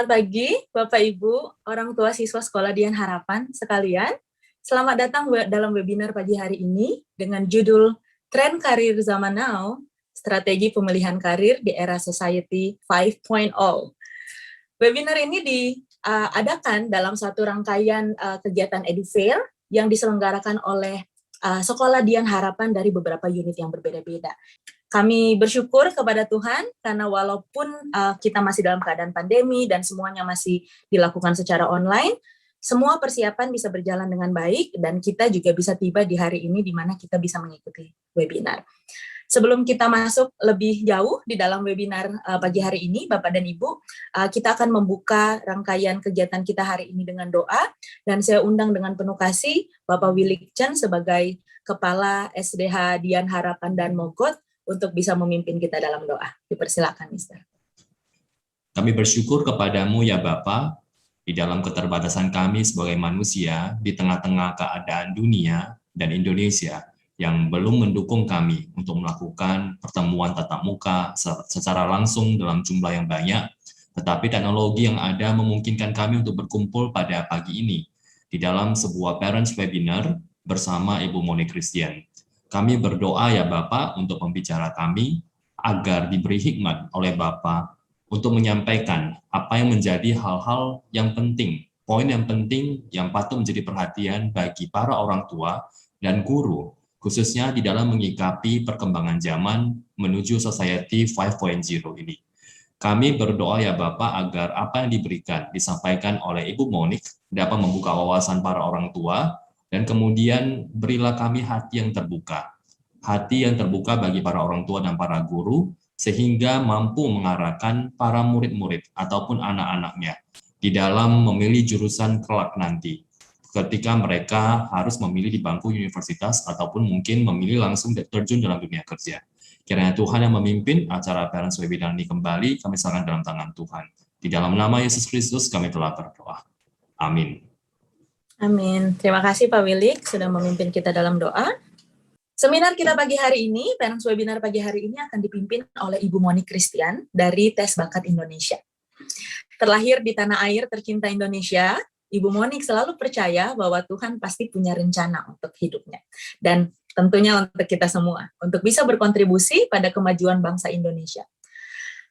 Selamat pagi, Bapak Ibu, orang tua siswa Sekolah Dian Harapan sekalian. Selamat datang dalam webinar pagi hari ini dengan judul Tren Karir Zaman Now, Strategi Pemilihan Karir di Era Society 5.0. Webinar ini diadakan dalam satu rangkaian kegiatan EduFair yang diselenggarakan oleh Sekolah Dian Harapan dari beberapa unit yang berbeda-beda. Kami bersyukur kepada Tuhan karena walaupun kita masih dalam keadaan pandemi dan semuanya masih dilakukan secara online, semua persiapan bisa berjalan dengan baik dan kita juga bisa tiba di hari ini di mana kita bisa mengikuti webinar. Sebelum kita masuk lebih jauh di dalam webinar pagi hari ini, Bapak dan Ibu, kita akan membuka rangkaian kegiatan kita hari ini dengan doa, dan saya undang dengan penuh kasih Bapak Willy Chen sebagai Kepala SDH Dian Harapan dan Mogot untuk bisa memimpin kita dalam doa. Dipersilakan, Mister. Kami bersyukur kepadamu ya Bapa, di dalam keterbatasan kami sebagai manusia, di tengah-tengah keadaan dunia dan Indonesia yang belum mendukung kami untuk melakukan pertemuan tatap muka secara langsung dalam jumlah yang banyak, tetapi teknologi yang ada memungkinkan kami untuk berkumpul pada pagi ini di dalam sebuah parents webinar bersama Ibu Moni Christian. Kami berdoa ya Bapak untuk pembicara kami agar diberi hikmat oleh Bapak untuk menyampaikan apa yang menjadi hal-hal yang penting, poin yang penting yang patut menjadi perhatian bagi para orang tua dan guru, khususnya di dalam menyikapi perkembangan zaman menuju Society 5.0 ini. Kami berdoa ya Bapak agar apa yang diberikan, disampaikan oleh Ibu Monik dapat membuka wawasan para orang tua, dan kemudian berilah kami hati yang terbuka bagi para orang tua dan para guru, sehingga mampu mengarahkan para murid-murid ataupun anak-anaknya di dalam memilih jurusan kelak nanti, ketika mereka harus memilih di bangku universitas ataupun mungkin memilih langsung terjun dalam dunia kerja. Kiranya Tuhan yang memimpin acara Parents Webinar ini kembali, kami serahkan dalam tangan Tuhan. Di dalam nama Yesus Kristus kami telah berdoa. Amin. Amin. Terima kasih Pak Willy sudah memimpin kita dalam doa. Seminar kita pagi hari ini, Parents Webinar pagi hari ini akan dipimpin oleh Ibu Moni Christian dari Tes Bakat Indonesia. Terlahir di tanah air tercinta Indonesia, Ibu Moni selalu percaya bahwa Tuhan pasti punya rencana untuk hidupnya. Dan tentunya untuk kita semua, untuk bisa berkontribusi pada kemajuan bangsa Indonesia.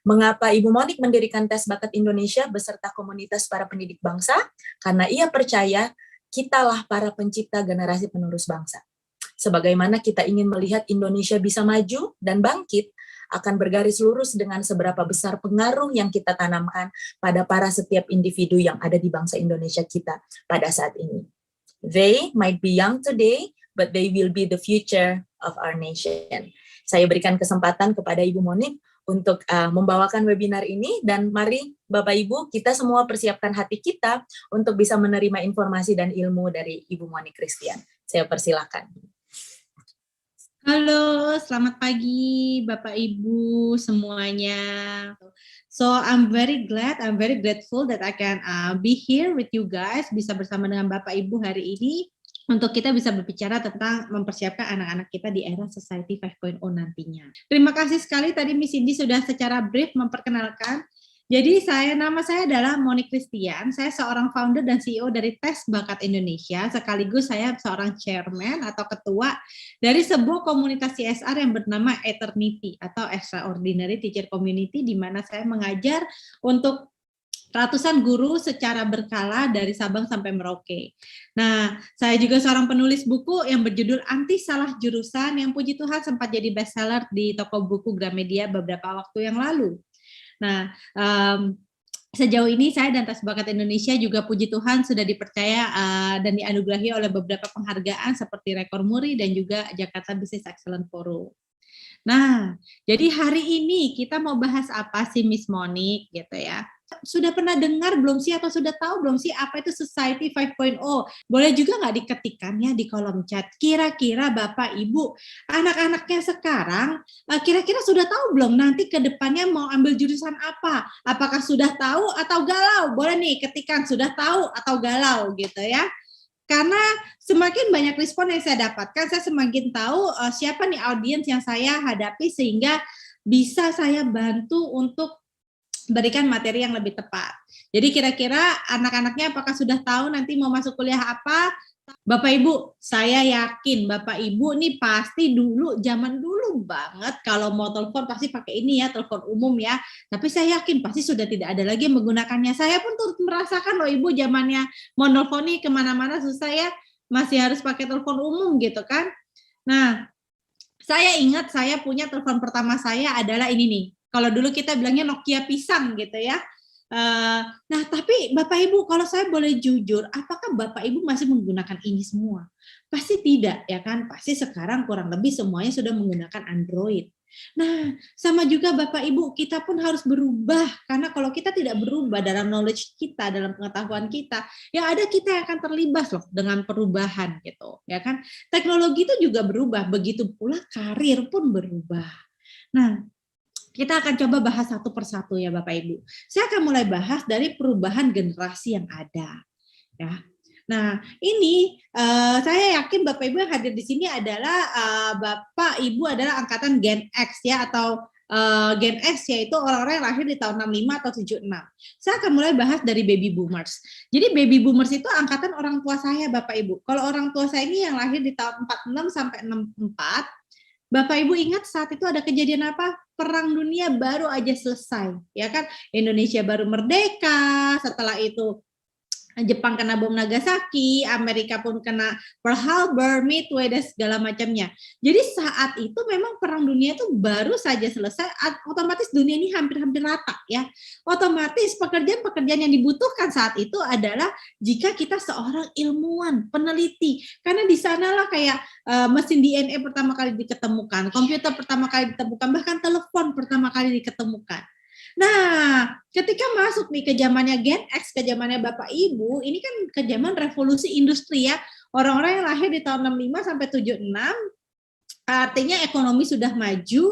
Mengapa Ibu Monik mendirikan Tes Bakat Indonesia beserta komunitas para pendidik bangsa? Karena ia percaya kitalah para pencipta generasi penerus bangsa. Sebagaimana kita ingin melihat Indonesia bisa maju dan bangkit, akan bergaris lurus dengan seberapa besar pengaruh yang kita tanamkan pada para setiap individu yang ada di bangsa Indonesia kita pada saat ini. They might be young today, but they will be the future of our nation. Saya berikan kesempatan kepada Ibu Monik untuk membawakan webinar ini, dan mari Bapak Ibu kita semua persiapkan hati kita untuk bisa menerima informasi dan ilmu dari Ibu Moni Christian. Saya persilakan. Halo, selamat pagi Bapak Ibu semuanya. So I'm very grateful that I can be here with you guys, bisa bersama dengan Bapak Ibu hari ini untuk kita bisa berbicara tentang mempersiapkan anak-anak kita di era Society 5.0 nantinya. Terima kasih sekali tadi Miss Cindy sudah secara brief memperkenalkan. Jadi nama saya adalah Moni Christian, saya seorang founder dan CEO dari Tes Bakat Indonesia, sekaligus saya seorang chairman atau ketua dari sebuah komunitas CSR yang bernama Eternity atau Extraordinary Teacher Community, di mana saya mengajar untuk ratusan guru secara berkala dari Sabang sampai Merauke. Nah, saya juga seorang penulis buku yang berjudul Anti Salah Jurusan, yang puji Tuhan sempat jadi bestseller di toko buku Gramedia beberapa waktu yang lalu. Nah, sejauh ini saya dan Tes Bakat Indonesia juga puji Tuhan sudah dipercaya dan dianugerahi oleh beberapa penghargaan seperti Rekor Muri dan juga Jakarta Business Excellence Forum. Nah, jadi hari ini kita mau bahas apa sih Miss Monik gitu ya. Sudah pernah dengar belum sih atau sudah tahu belum sih apa itu Society 5.0? Boleh juga nggak diketikkan ya di kolom chat. Kira-kira Bapak Ibu, anak-anaknya sekarang kira-kira sudah tahu belum nanti ke depannya mau ambil jurusan apa? Apakah sudah tahu atau galau? Boleh nih ketikkan sudah tahu atau galau gitu ya. Karena semakin banyak respon yang saya dapatkan, saya semakin tahu siapa nih audiens yang saya hadapi sehingga bisa saya bantu untuk berikan materi yang lebih tepat. Jadi kira-kira anak-anaknya apakah sudah tahu nanti mau masuk kuliah apa? Bapak Ibu, saya yakin Bapak Ibu nih pasti dulu, zaman dulu banget kalau mau telepon pasti pakai ini ya, telepon umum ya. Tapi saya yakin pasti sudah tidak ada lagi yang menggunakannya. Saya pun turut merasakan loh Ibu zamannya mau telepon nih kemana-mana susah ya, masih harus pakai telepon umum gitu kan. Nah, saya ingat saya punya telepon pertama saya adalah ini nih. Kalau dulu kita bilangnya Nokia pisang gitu ya. Nah, tapi Bapak Ibu, kalau saya boleh jujur, apakah Bapak Ibu masih menggunakan ini semua? Pasti tidak, ya kan? Pasti sekarang kurang lebih semuanya sudah menggunakan Android. Nah, sama juga Bapak Ibu, kita pun harus berubah, karena kalau kita tidak berubah dalam knowledge kita, dalam pengetahuan kita, yang ada kita yang akan terlibat loh dengan perubahan gitu, ya kan? Teknologi itu juga berubah, begitu pula karir pun berubah. Nah, kita akan coba bahas satu persatu ya Bapak Ibu. Saya akan mulai bahas dari perubahan generasi yang ada. Ya. Nah, ini saya yakin Bapak Ibu yang hadir di sini adalah Bapak Ibu adalah angkatan Gen X ya, atau Gen X yaitu orang-orang yang lahir di tahun 65 atau 76. Saya akan mulai bahas dari baby boomers. Jadi baby boomers itu angkatan orang tua saya Bapak Ibu. Kalau orang tua saya ini yang lahir di tahun 46 sampai 64, Bapak Ibu ingat saat itu ada kejadian apa? Perang dunia baru aja selesai, ya kan? Indonesia baru merdeka, setelah itu Jepang kena bom Nagasaki, Amerika pun kena Pearl Harbor, Midway, dan segala macamnya. Jadi saat itu memang perang dunia itu baru saja selesai, otomatis dunia ini hampir-hampir rata ya. Otomatis pekerjaan-pekerjaan yang dibutuhkan saat itu adalah jika kita seorang ilmuwan, peneliti, karena di sanalah kayak mesin DNA pertama kali diketemukan, komputer pertama kali ditemukan, bahkan telepon pertama kali diketemukan. Nah, ketika masuk nih ke zamannya Gen X, ke zamannya Bapak Ibu, ini kan ke zaman revolusi industri ya. Orang-orang yang lahir di tahun 65 sampai 76, artinya ekonomi sudah maju.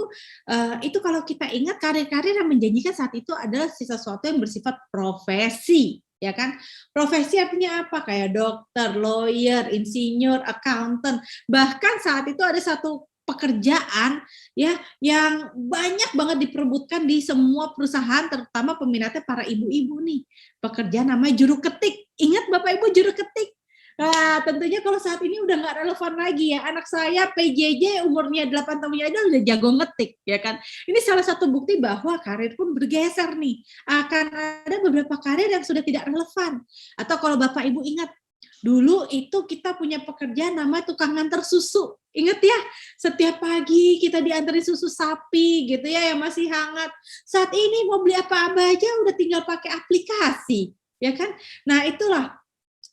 Itu kalau kita ingat karir-karir yang menjanjikan saat itu adalah sesuatu yang bersifat profesi, ya kan? Profesi artinya apa? Kayak dokter, lawyer, insinyur, accountant. Bahkan saat itu ada satu pekerjaan ya yang banyak banget diperebutkan di semua perusahaan, terutama peminatnya para ibu-ibu nih. Pekerjaan namanya juru ketik. Ingat Bapak Ibu juru ketik? Nah, tentunya kalau saat ini udah nggak relevan lagi ya. Anak saya PJJ umurnya 8 tahun aja udah jago ngetik, ya kan. Ini salah satu bukti bahwa karir pun bergeser nih. Akan ada beberapa karir yang sudah tidak relevan. Atau kalau Bapak Ibu ingat, dulu itu kita punya pekerjaan namanya tukang nganter susu. Ingat ya, setiap pagi kita diantarin susu sapi gitu ya yang masih hangat. Saat ini mau beli apa-apa aja udah tinggal pakai aplikasi, ya kan? Nah, itulah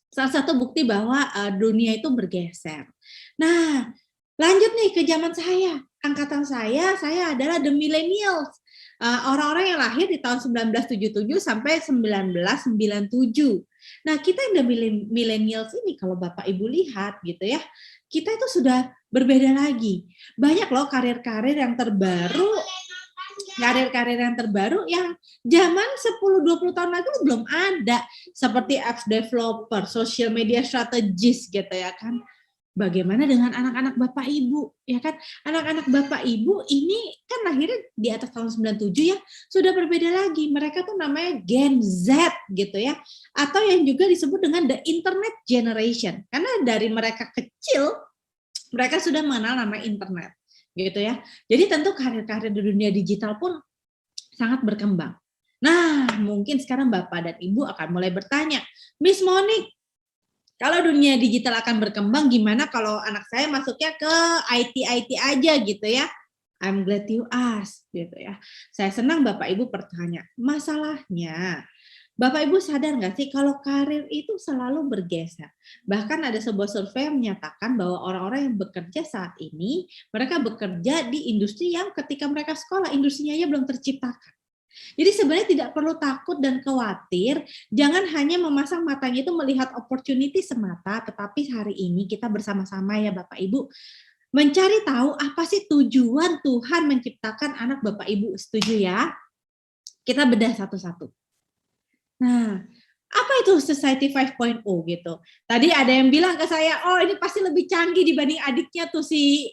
salah satu bukti bahwa dunia itu bergeser. Nah, lanjut nih ke zaman saya. Angkatan saya adalah the millennials. Orang-orang yang lahir di tahun 1977 sampai 1997. Nah, kita yang the millennials ini kalau Bapak Ibu lihat gitu ya, kita itu sudah berbeda lagi. Banyak loh karir-karir yang terbaru, yang zaman 10-20 tahun lalu belum ada, seperti apps developer, social media strategist gitu ya kan. Bagaimana dengan anak-anak Bapak Ibu, ya kan? Anak-anak Bapak Ibu ini kan lahirnya di atas tahun 97 ya, sudah berbeda lagi. Mereka tuh namanya Gen Z gitu ya, atau yang juga disebut dengan the internet generation. Karena dari mereka kecil, mereka sudah mengenal nama internet gitu ya. Jadi tentu karir-karir di dunia digital pun sangat berkembang. Nah, mungkin sekarang Bapak dan Ibu akan mulai bertanya, Miss Monique, kalau dunia digital akan berkembang, gimana kalau anak saya masuknya ke IT aja gitu ya? I'm glad you ask gitu ya. Saya senang Bapak Ibu bertanya. Masalahnya, Bapak Ibu sadar nggak sih kalau karir itu selalu bergeser? Bahkan ada sebuah survei yang menyatakan bahwa orang-orang yang bekerja saat ini, mereka bekerja di industri yang ketika mereka sekolah, industrinya aja belum terciptakan. Jadi sebenarnya tidak perlu takut dan khawatir, jangan hanya memasang matanya itu melihat opportunity semata, tetapi hari ini kita bersama-sama ya Bapak Ibu, mencari tahu apa sih tujuan Tuhan menciptakan anak Bapak Ibu, setuju ya? Kita bedah satu-satu. Nah, apa itu Society 5.0 gitu. Tadi ada yang bilang ke saya, oh ini pasti lebih canggih dibanding adiknya tuh si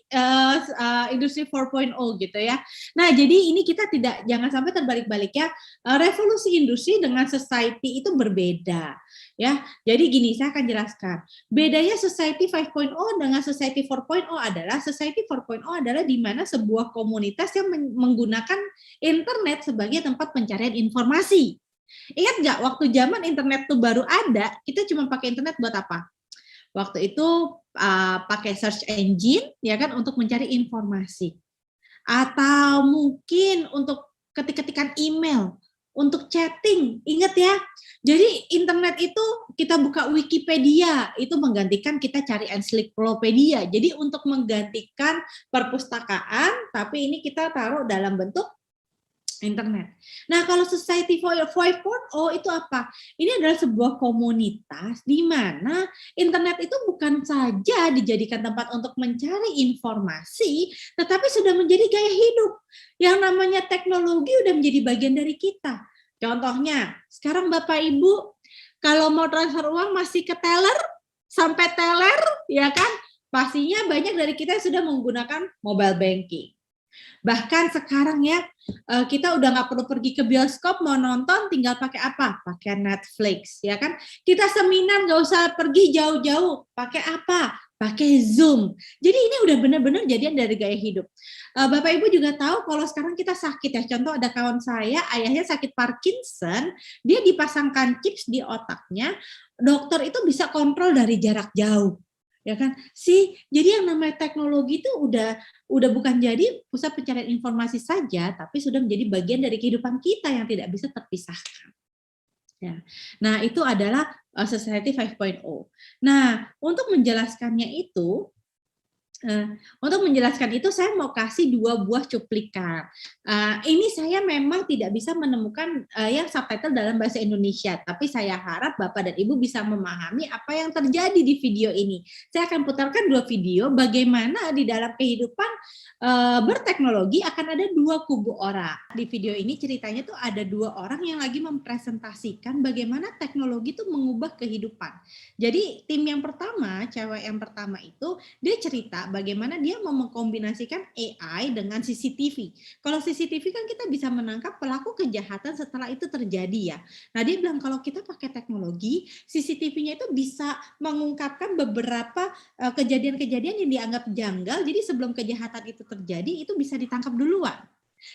Industri 4.0 gitu ya. Nah jadi ini kita jangan sampai terbalik-balik ya. Revolusi industri dengan society itu berbeda ya. Jadi gini, saya akan jelaskan. Bedanya Society 5.0 dengan Society 4.0 adalah Society 4.0 adalah di mana sebuah komunitas yang menggunakan internet sebagai tempat pencarian informasi. Ingat nggak waktu zaman internet tuh baru ada, kita cuma pakai internet buat apa? Waktu itu pakai search engine ya kan untuk mencari informasi. Atau mungkin untuk ketik-ketikan email, untuk chatting. Ingat ya. Jadi internet itu kita buka Wikipedia, itu menggantikan kita cari ensiklopedia. Jadi untuk menggantikan perpustakaan, tapi ini kita taruh dalam bentuk internet. Nah, kalau Society 5.0 itu apa? Ini adalah sebuah komunitas di mana internet itu bukan saja dijadikan tempat untuk mencari informasi, tetapi sudah menjadi gaya hidup. Yang namanya teknologi udah menjadi bagian dari kita. Contohnya, sekarang Bapak Ibu, kalau mau transfer uang masih ke teller, sampai teller, ya kan? Pastinya banyak dari kita yang sudah menggunakan mobile banking. Bahkan sekarang ya, kita udah nggak perlu pergi ke bioskop, mau nonton tinggal pakai apa? Pakai Netflix, ya kan? Kita seminar nggak usah pergi jauh-jauh, pakai apa? Pakai Zoom. Jadi ini udah benar-benar jadian dari gaya hidup. Bapak Ibu juga tahu kalau sekarang kita sakit ya, contoh ada kawan saya, ayahnya sakit Parkinson, dia dipasangkan chips di otaknya, dokter itu bisa kontrol dari jarak jauh. Ya kan? Jadi yang namanya teknologi itu udah bukan jadi pusat pencarian informasi saja, tapi sudah menjadi bagian dari kehidupan kita yang tidak bisa terpisahkan. Ya. Nah, itu adalah Society 5.0. Nah, untuk menjelaskannya itu, saya mau kasih 2 buah cuplikan. Ini saya memang tidak bisa menemukan yang subtitle dalam bahasa Indonesia, tapi saya harap Bapak dan Ibu bisa memahami apa yang terjadi di video ini. Saya akan putarkan 2 video bagaimana di dalam kehidupan berteknologi akan ada 2 kubu orang. Di video ini ceritanya tuh ada 2 orang yang lagi mempresentasikan bagaimana teknologi itu mengubah kehidupan. Jadi tim yang pertama, cewek yang pertama itu dia cerita bagaimana dia mau mengkombinasikan AI dengan CCTV. Kalau CCTV kan kita bisa menangkap pelaku kejahatan setelah itu terjadi ya. Nah dia bilang kalau kita pakai teknologi, CCTV-nya itu bisa mengungkapkan beberapa kejadian-kejadian yang dianggap janggal, jadi sebelum kejahatan itu terjadi, itu bisa ditangkap duluan.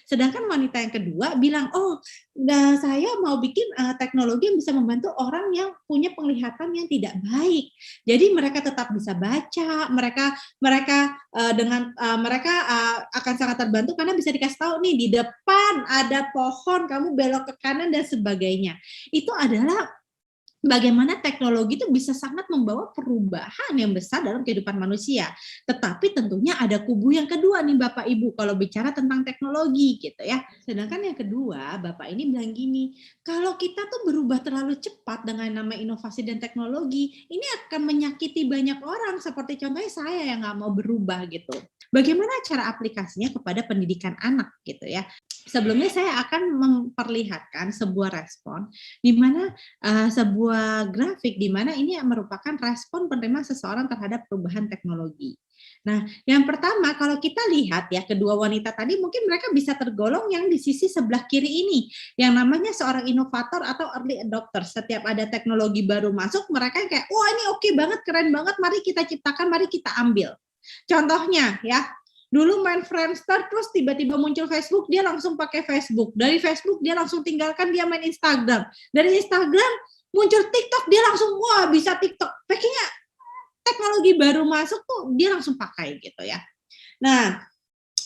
Sedangkan wanita yang kedua bilang, saya mau bikin teknologi yang bisa membantu orang yang punya penglihatan yang tidak baik. Jadi mereka tetap bisa baca, mereka akan sangat terbantu karena bisa dikasih tahu nih di depan ada pohon, kamu belok ke kanan dan sebagainya. Itu adalah bagaimana teknologi itu bisa sangat membawa perubahan yang besar dalam kehidupan manusia. Tetapi tentunya ada kubu yang kedua nih Bapak Ibu kalau bicara tentang teknologi gitu ya. Sedangkan yang kedua, Bapak ini bilang gini, kalau kita tuh berubah terlalu cepat dengan nama inovasi dan teknologi, ini akan menyakiti banyak orang seperti contohnya saya yang nggak mau berubah gitu. Bagaimana cara aplikasinya kepada pendidikan anak gitu ya. Sebelumnya saya akan memperlihatkan sebuah respon di mana sebuah grafik di mana ini merupakan respon penerima seseorang terhadap perubahan teknologi. Nah, yang pertama kalau kita lihat ya kedua wanita tadi mungkin mereka bisa tergolong yang di sisi sebelah kiri ini yang namanya seorang inovator atau early adopter. Setiap ada teknologi baru masuk mereka kayak wah ini oke banget, keren banget, mari kita ciptakan, mari kita ambil. Contohnya ya, dulu main Friendster terus tiba-tiba muncul Facebook, dia langsung pakai Facebook. Dari Facebook dia langsung tinggalkan, dia main Instagram. Dari Instagram muncul TikTok, dia langsung wah bisa TikTok. Pakainya teknologi baru masuk tuh dia langsung pakai gitu ya. Nah,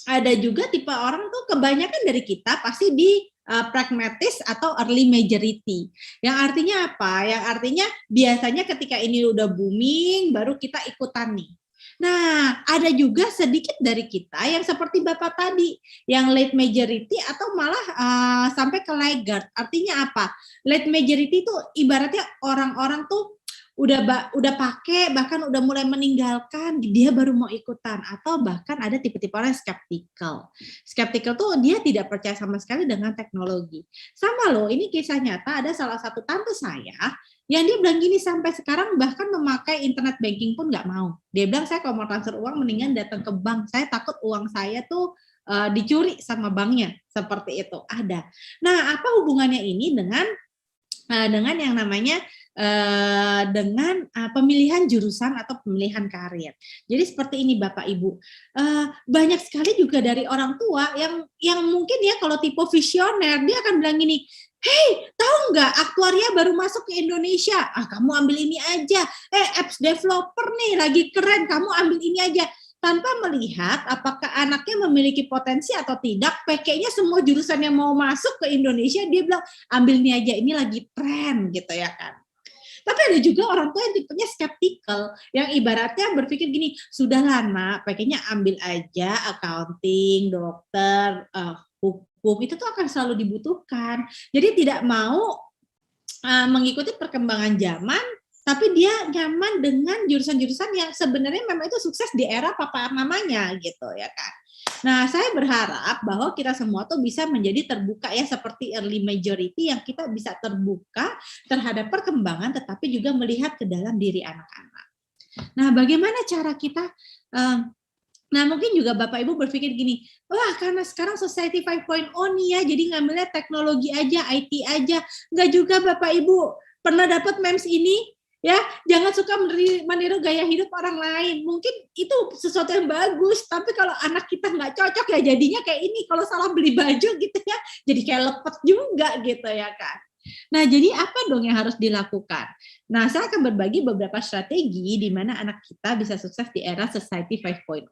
ada juga tipe orang tuh kebanyakan dari kita pasti di pragmatis atau early majority. Yang artinya apa? Yang artinya biasanya ketika ini udah booming baru kita ikutan nih. Nah, ada juga sedikit dari kita yang seperti Bapak tadi, yang late majority atau malah sampai ke laggard. Artinya apa? Late majority itu ibaratnya orang-orang tuh udah pakai, bahkan udah mulai meninggalkan, dia baru mau ikutan. Atau bahkan ada tipe-tipe orang yang skeptikal. Skeptikal tuh dia tidak percaya sama sekali dengan teknologi. Sama loh, ini kisah nyata, ada salah satu tante saya yang dia bilang gini, sampai sekarang bahkan memakai internet banking pun nggak mau. Dia bilang, saya kalau mau transfer uang mendingan datang ke bank, saya takut uang saya tuh dicuri sama banknya, seperti itu. Ada. Nah, apa hubungannya ini dengan yang namanya dengan pemilihan jurusan atau pemilihan karir. Jadi seperti ini Bapak Ibu, banyak sekali juga dari orang tua yang mungkin ya kalau tipe visioner, dia akan bilang gini, "Hey, tahu nggak aktuaria baru masuk ke Indonesia? Kamu ambil ini aja. Apps developer nih lagi keren, kamu ambil ini aja." Tanpa melihat apakah anaknya memiliki potensi atau tidak, PK-nya semua jurusan yang mau masuk ke Indonesia, dia bilang, "Ambil ini aja, ini lagi tren," gitu ya kan. Tapi ada juga orang tua yang tipenya skeptikal, yang ibaratnya berpikir gini, "Sudahlah nak, PK-nya ambil aja accounting, dokter, hukum, itu tuh akan selalu dibutuhkan." Jadi tidak mau mengikuti perkembangan zaman, tapi dia nyaman dengan jurusan-jurusan yang sebenarnya memang itu sukses di era papa mamanya gitu ya kan. Nah, saya berharap bahwa kita semua tuh bisa menjadi terbuka ya, seperti early majority, yang kita bisa terbuka terhadap perkembangan tetapi juga melihat ke dalam diri anak-anak. Nah, bagaimana cara kita nah, mungkin juga Bapak Ibu berpikir gini, wah karena sekarang society 5.0 nih ya, jadi ngambilnya teknologi aja, IT aja. Enggak juga Bapak Ibu, pernah dapat memes ini? Ya, jangan suka meniru gaya hidup orang lain. Mungkin itu sesuatu yang bagus, tapi kalau anak kita nggak cocok ya jadinya kayak ini. Kalau salah beli baju gitu ya, jadi kayak lepet juga gitu ya kan. Nah, jadi apa dong yang harus dilakukan? Nah, saya akan berbagi beberapa strategi di mana anak kita bisa sukses di era Society 5.0.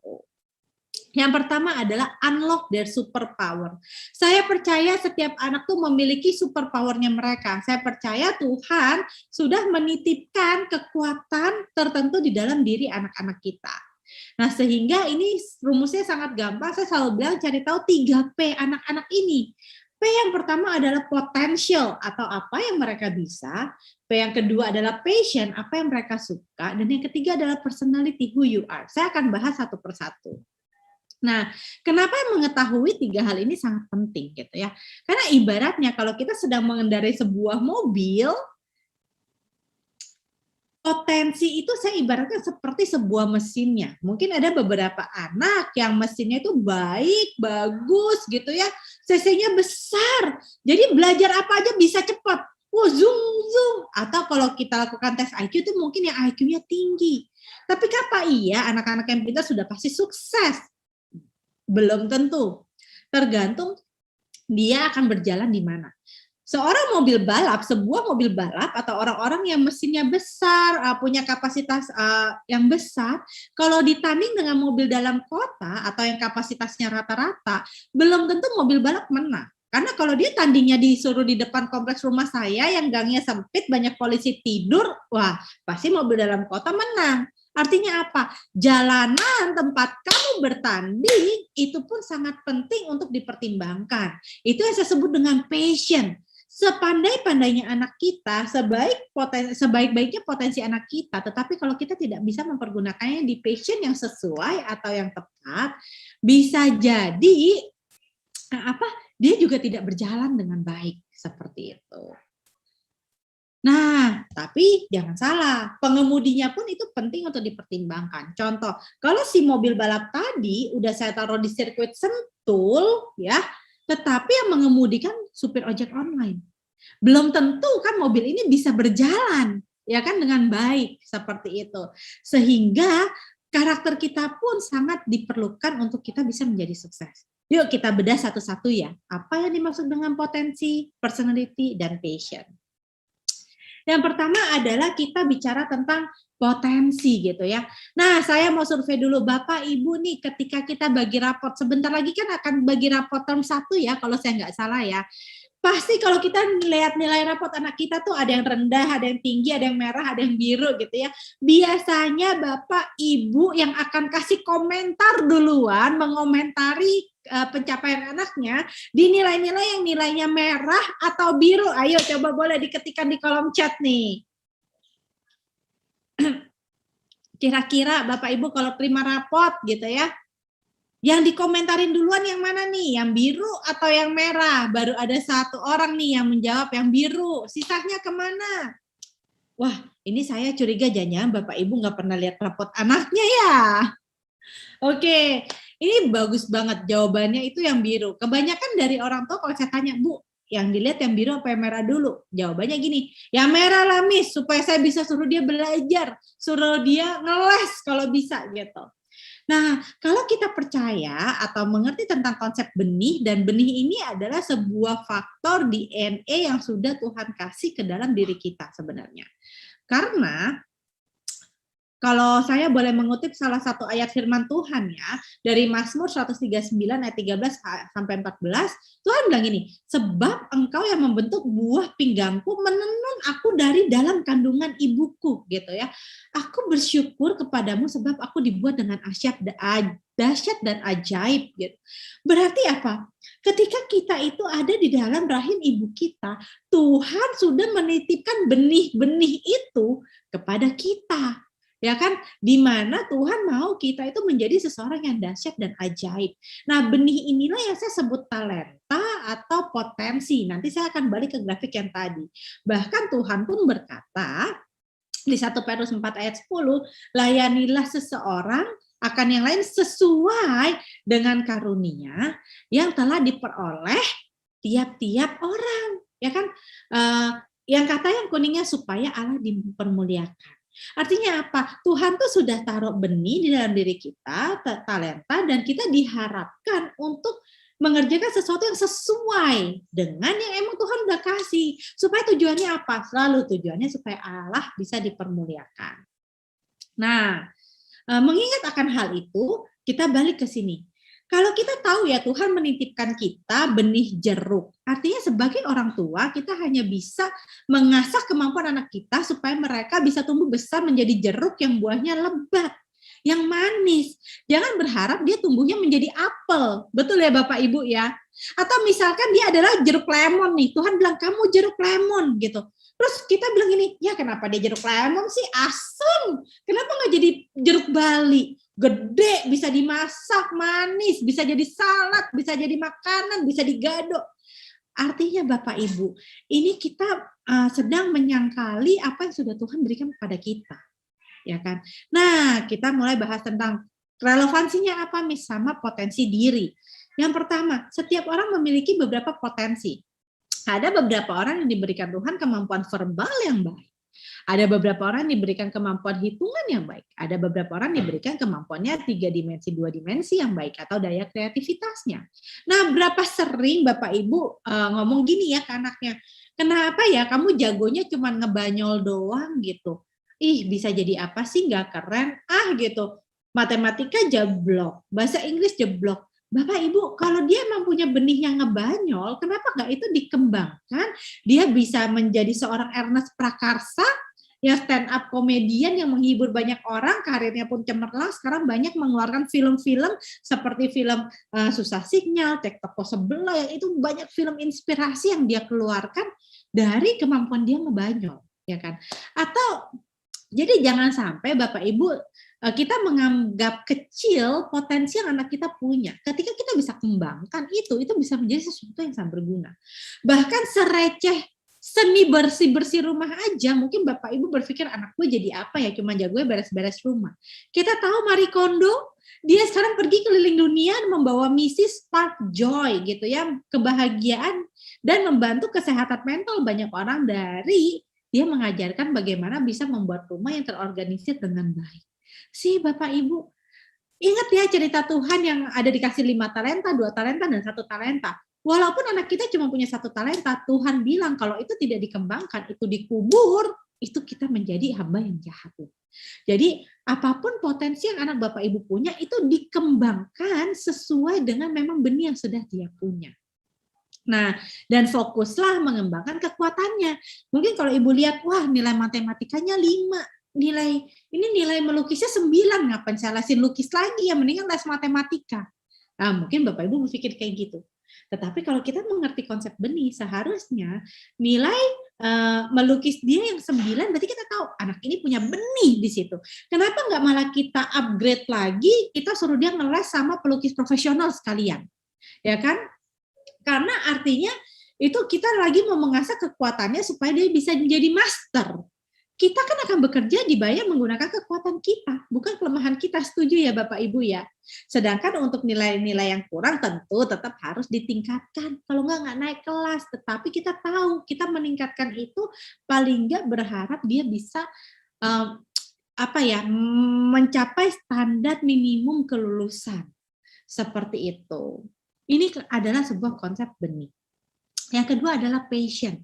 Yang pertama adalah unlock their superpower. Saya percaya setiap anak tuh memiliki superpowernya mereka. Saya percaya Tuhan sudah menitipkan kekuatan tertentu di dalam diri anak-anak kita. Nah, sehingga ini rumusnya sangat gampang. Saya selalu bilang cari tahu 3P anak-anak ini. P yang pertama adalah potential atau apa yang mereka bisa. P yang kedua adalah passion, apa yang mereka suka. Dan yang ketiga adalah personality, who you are. Saya akan bahas satu persatu. Nah, kenapa mengetahui 3 hal ini sangat penting gitu ya? Karena ibaratnya kalau kita sedang mengendarai sebuah mobil, potensi itu saya ibaratnya seperti sebuah mesinnya. Mungkin ada beberapa anak yang mesinnya itu baik, bagus gitu ya, cc-nya besar. Jadi belajar apa aja bisa cepat. Zoom. Atau kalau kita lakukan tes IQ itu mungkin yang IQ-nya tinggi. Tapi apa iya anak-anak yang pintar sudah pasti sukses? Belum tentu. Tergantung dia akan berjalan di mana. Seorang mobil balap, sebuah mobil balap atau orang-orang yang mesinnya besar, punya kapasitas yang besar, kalau ditanding dengan mobil dalam kota atau yang kapasitasnya rata-rata, belum tentu mobil balap menang. Karena kalau dia tandingnya disuruh di depan kompleks rumah saya yang gangnya sempit, banyak polisi tidur, wah pasti mobil dalam kota menang. Artinya apa? Jalanan tempat kamu bertanding itu pun sangat penting untuk dipertimbangkan. Itu yang saya sebut dengan passion. Sepandai-pandainya anak kita, sebaik-baiknya potensi anak kita, tetapi kalau kita tidak bisa mempergunakannya di passion yang sesuai atau yang tepat, bisa jadi dia juga tidak berjalan dengan baik seperti itu. Nah, tapi jangan salah, pengemudinya pun itu penting untuk dipertimbangkan. Contoh, kalau si mobil balap tadi udah saya taruh di sirkuit Sentul, ya, tetapi yang mengemudikan supir ojek online. Belum tentu kan mobil ini bisa berjalan, ya kan, dengan baik seperti itu. Sehingga karakter kita pun sangat diperlukan untuk kita bisa menjadi sukses. Yuk kita bedah satu-satu ya. Apa yang dimaksud dengan potensi, personality, dan passion? Yang pertama adalah kita bicara tentang potensi gitu ya. Nah, saya mau survei dulu Bapak Ibu nih, ketika kita bagi raport, sebentar lagi kan akan bagi raport term 1 ya, kalau saya nggak salah ya. Pasti kalau kita lihat nilai raport anak kita tuh ada yang rendah, ada yang tinggi, ada yang merah, ada yang biru gitu ya. Biasanya Bapak Ibu yang akan kasih komentar duluan, mengomentari pencapaian anaknya di nilai-nilai yang nilainya merah atau biru. Ayo coba boleh diketikkan di kolom chat nih. Kira-kira Bapak Ibu kalau terima rapot gitu ya, yang dikomentarin duluan yang mana nih? Yang biru atau yang merah? Baru ada satu orang nih yang menjawab yang biru. Sisanya kemana? Wah, ini saya curiga jangan Bapak Ibu nggak pernah lihat rapot anaknya ya. Oke, ini bagus banget jawabannya itu yang biru. Kebanyakan dari orang tua kalau saya tanya, Bu, yang dilihat yang biru apa yang merah dulu? Jawabannya gini, yang merah lah Miss, supaya saya bisa suruh dia belajar, suruh dia ngeles kalau bisa gitu. Nah, kalau kita percaya atau mengerti tentang konsep benih, dan benih ini adalah sebuah faktor DNA yang sudah Tuhan kasih ke dalam diri kita sebenarnya. Karena kalau saya boleh mengutip salah satu ayat firman Tuhan ya, dari Mazmur 139 ayat 13 sampai 14, Tuhan bilang gini, sebab engkau yang membentuk buah pinggangku, menenun aku dari dalam kandungan ibuku, gitu ya. Aku bersyukur kepadamu sebab aku dibuat dengan dahsyat dan ajaib, gitu. Berarti apa? Ketika kita itu ada di dalam rahim ibu kita, Tuhan sudah menitipkan benih-benih itu kepada kita. Ya kan, di mana Tuhan mau kita itu menjadi seseorang yang dahsyat dan ajaib. Nah, benih inilah yang saya sebut talenta atau potensi. Nanti saya akan balik ke grafik yang tadi. Bahkan Tuhan pun berkata di 1 Petrus 4 ayat 10, layanilah seseorang akan yang lain sesuai dengan karunia yang telah diperoleh tiap-tiap orang. Ya kan, yang kata yang kuningnya supaya Allah dipermuliakan. Artinya apa? Tuhan tuh sudah taruh benih di dalam diri kita, talenta, dan kita diharapkan untuk mengerjakan sesuatu yang sesuai dengan yang emang Tuhan udah kasih. Supaya tujuannya apa? Selalu tujuannya supaya Allah bisa dipermuliakan. Nah, mengingat akan hal itu, kita balik ke sini. Kalau kita tahu ya Tuhan menitipkan kita benih jeruk, artinya sebagai orang tua kita hanya bisa mengasah kemampuan anak kita supaya mereka bisa tumbuh besar menjadi jeruk yang buahnya lebat, yang manis. Jangan berharap dia tumbuhnya menjadi apel, betul ya Bapak Ibu ya? Atau misalkan dia adalah jeruk lemon nih, Tuhan bilang kamu jeruk lemon gitu. Terus kita bilang gini, ya kenapa dia jeruk lemon sih, asem, kenapa nggak jadi jeruk Bali? Gede, bisa dimasak, manis, bisa jadi salad, bisa jadi makanan, bisa digado. Artinya Bapak Ibu, ini kita sedang menyangkali apa yang sudah Tuhan berikan kepada kita. Ya kan? Nah, kita mulai bahas tentang relevansinya apa Miss sama potensi diri. Yang pertama, setiap orang memiliki beberapa potensi. Ada beberapa orang yang diberikan Tuhan kemampuan verbal yang baik. Ada beberapa orang diberikan kemampuan hitungan yang baik. Ada beberapa orang diberikan kemampuannya 3 dimensi, 2 dimensi yang baik atau daya kreativitasnya. Nah, berapa sering Bapak Ibu ngomong gini ya ke anaknya, kenapa ya kamu jagonya cuma ngebanyol doang gitu? Ih, bisa jadi apa sih, nggak keren? Gitu. Matematika jeblok, bahasa Inggris jeblok. Bapak Ibu, kalau dia emang punya benih yang ngebanyol, kenapa nggak itu dikembangkan? Dia bisa menjadi seorang Ernest Prakarsa, yang stand up komedian yang menghibur banyak orang, karirnya pun cemerlang, sekarang banyak mengeluarkan film-film seperti film Susah Sinyal, Cek Toko Sebelah, yang itu banyak film inspirasi yang dia keluarkan dari kemampuan dia ngebanyol, ya kan? Atau jadi jangan sampai Bapak Ibu kita menganggap kecil potensi yang anak kita punya. Ketika kita bisa kembangkan itu bisa menjadi sesuatu yang sangat berguna. Bahkan sereceh seni bersih-bersih rumah aja, mungkin Bapak Ibu berpikir anak gue jadi apa ya, cuma jagonya beres-beres rumah. Kita tahu Marie Kondo, dia sekarang pergi keliling dunia membawa misi Spark Joy gitu ya, kebahagiaan dan membantu kesehatan mental banyak orang dari dia mengajarkan bagaimana bisa membuat rumah yang terorganisir dengan baik. Si Bapak Ibu, ingat ya cerita Tuhan yang ada dikasih 5 talenta, 2 talenta, dan 1 talenta. Walaupun anak kita cuma punya 1 talenta, Tuhan bilang kalau itu tidak dikembangkan, itu dikubur, itu kita menjadi hamba yang jahat. Jadi apapun potensi yang anak Bapak Ibu punya, itu dikembangkan sesuai dengan memang benih yang sudah dia punya. Nah, dan fokuslah mengembangkan kekuatannya. Mungkin kalau Ibu lihat, wah nilai matematikanya 5, nilai melukisnya 9, ngapain saya lesin lukis lagi ya, mendingan les matematika. Nah, mungkin Bapak Ibu berpikir kayak gitu. Tetapi kalau kita mengerti konsep benih, seharusnya nilai melukis dia yang 9, berarti kita tahu anak ini punya benih di situ. Kenapa nggak malah kita upgrade lagi, kita suruh dia ngeles sama pelukis profesional sekalian, ya kan? Karena artinya itu kita lagi mau mengasah kekuatannya supaya dia bisa menjadi master. Kita kan akan bekerja dibayar menggunakan kekuatan kita, bukan kelemahan kita. Setuju ya Bapak Ibu ya? Sedangkan untuk nilai-nilai yang kurang tentu tetap harus ditingkatkan. Kalau nggak naik kelas. Tetapi kita tahu, kita meningkatkan itu paling nggak berharap dia bisa mencapai standar minimum kelulusan. Seperti itu. Ini adalah sebuah konsep benih. Yang kedua adalah passion.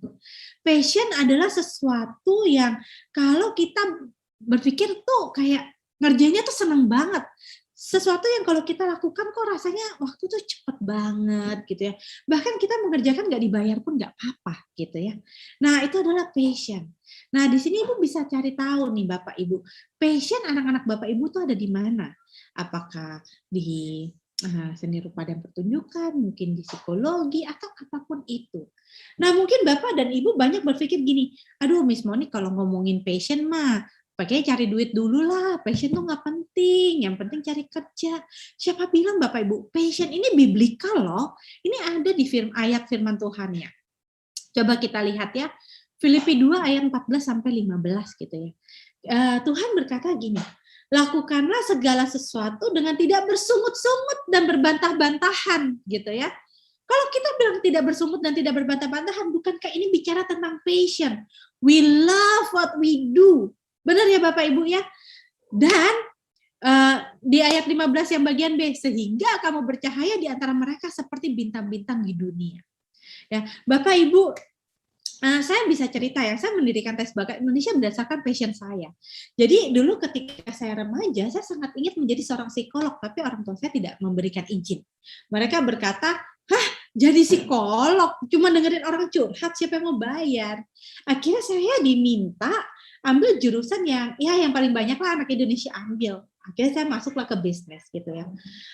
Passion adalah sesuatu yang kalau kita berpikir tuh kayak ngerjainnya tuh seneng banget. Sesuatu yang kalau kita lakukan kok rasanya waktu tuh cepet banget gitu ya. Bahkan kita mengerjakan nggak dibayar pun nggak apa-apa gitu ya. Nah itu adalah passion. Nah di sini Ibu bisa cari tahu nih Bapak Ibu. Passion anak-anak Bapak Ibu tuh ada di mana? Apakah di seni rupa dan pertunjukan, mungkin di psikologi, atau apapun itu. Nah, mungkin Bapak dan Ibu banyak berpikir gini, aduh Miss Moni kalau ngomongin passion mah, pakai cari duit dulu lah, passion tuh nggak penting, yang penting cari kerja. Siapa bilang Bapak Ibu, passion ini biblikal loh, ini ada di ayat firman Tuhannya. Coba kita lihat ya, Filipi 2 ayat 14-15 gitu ya. Tuhan berkata gini, lakukanlah segala sesuatu dengan tidak bersungut-sungut dan berbantah-bantahan gitu ya. Kalau kita bilang tidak bersungut dan tidak berbantah-bantahan, bukankah ini bicara tentang passion? We love what we do. Benar ya Bapak Ibu ya? Dan di ayat 15 yang bagian B, sehingga kamu bercahaya di antara mereka seperti bintang-bintang di dunia. Ya, Bapak Ibu, saya bisa cerita ya, saya mendirikan Tes Bakat Indonesia berdasarkan passion saya. Jadi dulu ketika saya remaja, saya sangat ingin menjadi seorang psikolog, tapi orang tua saya tidak memberikan izin. Mereka berkata, hah, jadi psikolog, cuma dengerin orang curhat, siapa yang mau bayar? Akhirnya saya diminta ambil jurusan yang paling banyak lah anak Indonesia ambil. Akhirnya saya masuklah ke bisnis gitu ya.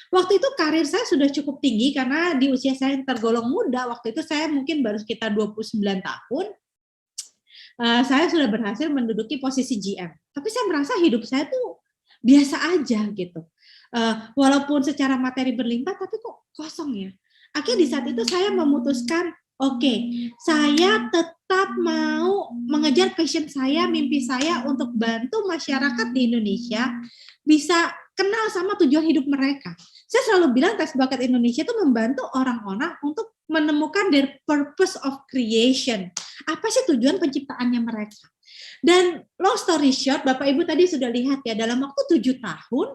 Waktu itu karir saya sudah cukup tinggi karena di usia saya yang tergolong muda, waktu itu saya mungkin baru sekitar 29 tahun, saya sudah berhasil menduduki posisi GM. Tapi saya merasa hidup saya tuh biasa aja gitu. Walaupun secara materi berlimpah, tapi kok kosong ya. Akhirnya di saat itu saya memutuskan, oke, saya tetap mau mengejar passion saya, mimpi saya untuk bantu masyarakat di Indonesia bisa kenal sama tujuan hidup mereka. Saya selalu bilang Tes Bakat Indonesia itu membantu orang-orang untuk menemukan their purpose of creation. Apa sih tujuan penciptaannya mereka? Dan long story short, Bapak Ibu tadi sudah lihat ya, dalam waktu 7 tahun,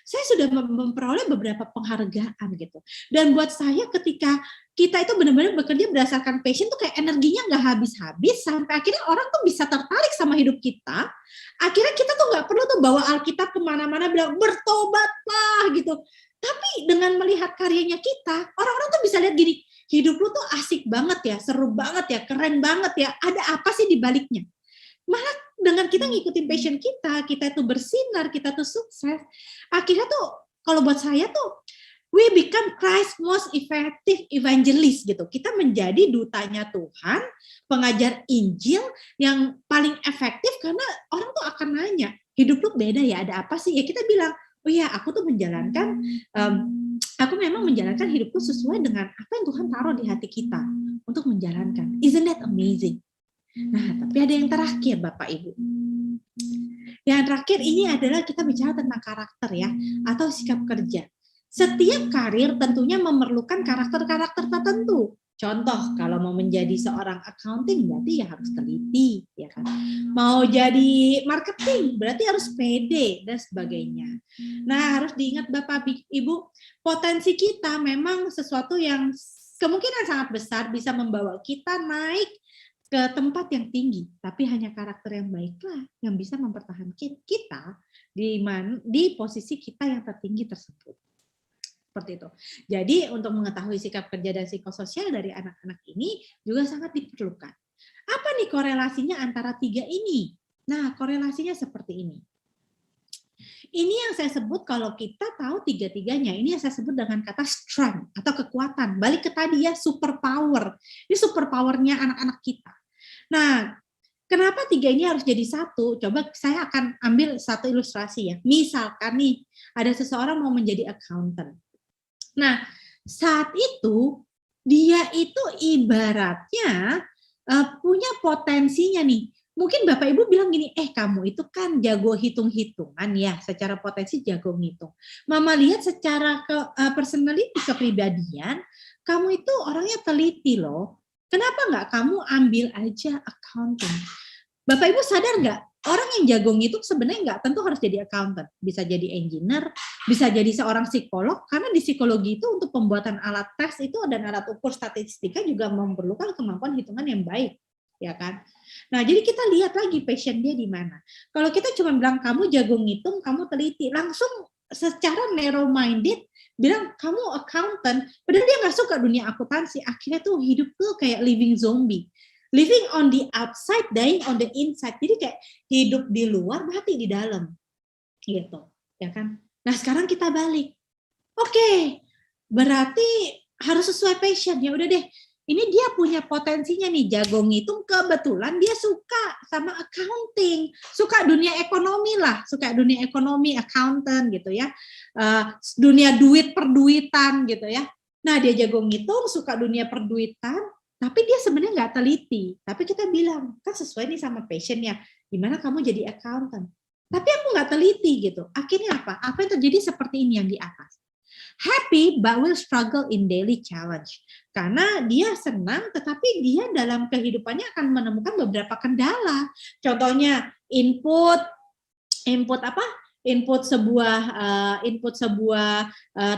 saya sudah memperoleh beberapa penghargaan gitu. Dan buat saya ketika kita itu benar-benar bekerja berdasarkan passion tuh kayak energinya nggak habis-habis, sampai akhirnya orang tuh bisa tertarik sama hidup kita. Akhirnya kita tuh nggak perlu tuh bawa Alkitab kemana-mana bilang bertobatlah gitu. Tapi dengan melihat karyanya kita, orang-orang tuh bisa lihat gini, hidup lu tuh asik banget ya, seru banget ya, keren banget ya, ada apa sih di baliknya? Malah dengan kita ngikutin passion kita itu bersinar, kita tuh sukses. Akhirnya tuh kalau buat saya tuh we become Christ most effective evangelist gitu. Kita menjadi dutanya Tuhan, pengajar Injil yang paling efektif karena orang tuh akan nanya, hidup lu beda ya, ada apa sih? Ya kita bilang, oh ya aku tuh menjalankan, aku memang menjalankan hidupku sesuai dengan apa yang Tuhan taruh di hati kita untuk menjalankan. Isn't that amazing? Nah, tapi ada yang terakhir Bapak Ibu. Yang terakhir ini adalah kita bicara tentang karakter ya, atau sikap kerja. Setiap karir tentunya memerlukan karakter-karakter tertentu. Contoh, kalau mau menjadi seorang accounting berarti ya harus teliti, ya kan. Mau jadi marketing berarti harus pede dan sebagainya. Nah, harus diingat Bapak Ibu, potensi kita memang sesuatu yang kemungkinan sangat besar bisa membawa kita naik ke tempat yang tinggi, tapi hanya karakter yang baiklah yang bisa mempertahankan kita di posisi kita yang tertinggi tersebut. Seperti itu. Jadi untuk mengetahui sikap kerja dan psikososial dari anak-anak ini juga sangat diperlukan. Apa nih korelasinya antara 3 ini? Nah, korelasinya seperti ini. Ini yang saya sebut kalau kita tahu 3-3-nya, ini yang saya sebut dengan kata strength atau kekuatan. Balik ke tadi ya, super power. Ini super powernya anak-anak kita. Nah, kenapa 3 ini harus jadi satu? Coba saya akan ambil satu ilustrasi ya. Misalkan nih, ada seseorang mau menjadi accountant. Nah, saat itu dia itu ibaratnya punya potensinya nih. Mungkin Bapak Ibu bilang gini, kamu itu kan jago hitung-hitungan ya, secara potensi jago ngitung. Mama lihat secara personality, kepribadian, kamu itu orangnya teliti loh. Kenapa nggak kamu ambil aja accounting? Bapak Ibu sadar nggak? Orang yang jago ngitung sebenarnya nggak tentu harus jadi accountant. Bisa jadi engineer, bisa jadi seorang psikolog, karena di psikologi itu untuk pembuatan alat tes itu dan alat ukur statistika juga memerlukan kemampuan hitungan yang baik, ya kan? Nah, jadi kita lihat lagi passion dia di mana. Kalau kita cuma bilang kamu jago ngitung, kamu teliti, langsung secara narrow minded bilang kamu accountant, padahal dia nggak suka dunia akuntansi, akhirnya tuh hidup tuh kayak living zombie. Living on the outside, dying on the inside. Jadi kayak hidup di luar, mati di dalam. Gitu, ya kan? Nah, sekarang kita balik. Oke, berarti harus sesuai passion. Ya udah deh, ini dia punya potensinya nih, jago ngitung, kebetulan dia suka sama accounting, suka dunia ekonomi lah, suka dunia ekonomi, accountant gitu ya, dunia duit perduitan gitu ya. Nah, dia jago ngitung, suka dunia perduitan, tapi dia sebenarnya nggak teliti. Tapi kita bilang, kan sesuai nih sama passionnya, gimana kamu jadi accountant. Tapi aku nggak teliti gitu. Akhirnya apa? Apa yang terjadi seperti ini yang di atas. Happy but will struggle in daily challenge. Karena dia senang, tetapi dia dalam kehidupannya akan menemukan beberapa kendala. Contohnya input sebuah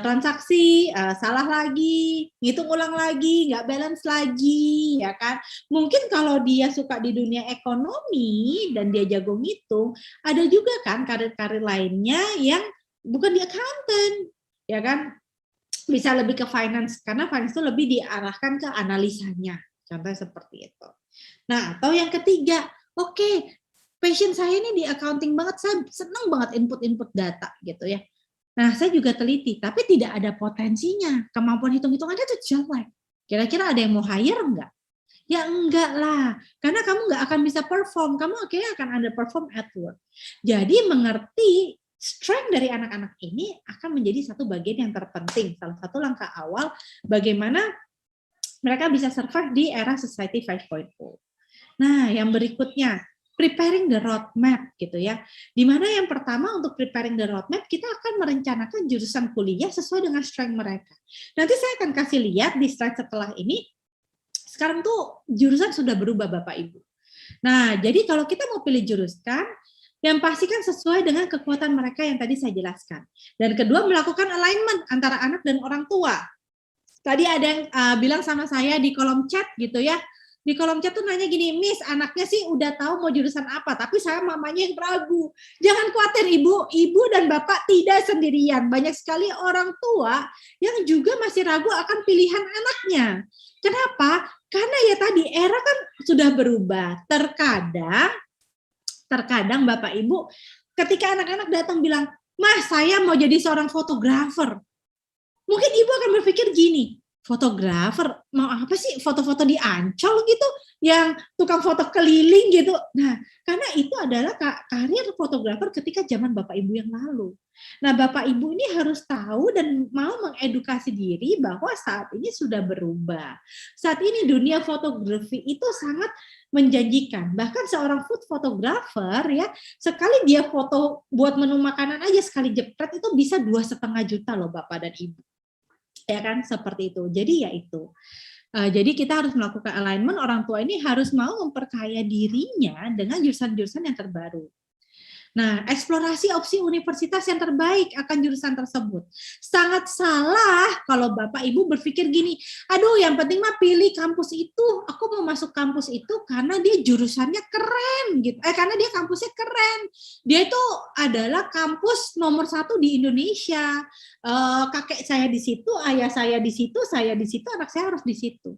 transaksi salah lagi, ngitung ulang lagi, nggak balance lagi, ya kan? Mungkin kalau dia suka di dunia ekonomi dan dia jago ngitung, ada juga kan karir-karir lainnya yang bukan di accountant, ya kan? Bisa lebih ke finance, karena finance itu lebih diarahkan ke analisanya, contohnya seperti itu. Nah, atau yang ketiga, oke, passion saya ini di accounting banget, saya senang banget input data gitu ya. Nah, saya juga teliti, tapi tidak ada potensinya. Kemampuan hitung-hitungannya itu jelek. Kira-kira ada yang mau hire enggak? Ya enggak lah, karena kamu enggak akan bisa perform, kamu akhirnya akan underperform at work. Jadi mengerti strength dari anak-anak ini akan menjadi satu bagian yang terpenting, salah satu langkah awal bagaimana mereka bisa survive di era Society 5.0. Nah, yang berikutnya, preparing the roadmap gitu ya. Dimana yang pertama untuk preparing the roadmap, kita akan merencanakan jurusan kuliah sesuai dengan strength mereka. Nanti saya akan kasih lihat di slide setelah ini, sekarang tuh jurusan sudah berubah Bapak Ibu. Nah, jadi kalau kita mau pilih jurusan, yang pastikan sesuai dengan kekuatan mereka yang tadi saya jelaskan. Dan kedua, melakukan alignment antara anak dan orang tua. Tadi ada yang bilang sama saya di kolom chat gitu ya, di kolom chat tuh nanya gini, Miss, anaknya sih udah tahu mau jurusan apa, tapi saya mamanya yang ragu. Jangan khawatir ibu dan bapak tidak sendirian. Banyak sekali orang tua yang juga masih ragu akan pilihan anaknya. Kenapa? Karena ya tadi era kan sudah berubah. Terkadang Bapak Ibu, ketika anak-anak datang bilang, Mas, saya mau jadi seorang fotografer. Mungkin ibu akan berpikir gini, fotografer mau apa sih, foto-foto di Ancol gitu, yang tukang foto keliling gitu. Nah, karena itu adalah karir fotografer ketika zaman Bapak Ibu yang lalu. Nah, Bapak Ibu ini harus tahu dan mau mengedukasi diri bahwa saat ini sudah berubah. Saat ini dunia fotografi itu sangat menjanjikan. Bahkan seorang food photographer ya, sekali dia foto buat menu makanan aja sekali jepret itu bisa 2,5 juta loh Bapak dan Ibu. Ya kan, seperti itu. Jadi ya itu. Jadi kita harus melakukan alignment, orang tua ini harus mau memperkaya dirinya dengan jurusan-jurusan yang terbaru. Nah, eksplorasi opsi universitas yang terbaik akan jurusan tersebut. Sangat salah kalau Bapak Ibu berpikir gini, aduh yang penting mah pilih kampus itu, aku mau masuk kampus itu karena dia jurusannya keren gitu. Karena dia kampusnya keren. Dia itu adalah kampus nomor 1 di Indonesia. Kakek saya di situ, ayah saya di situ, anak saya harus di situ.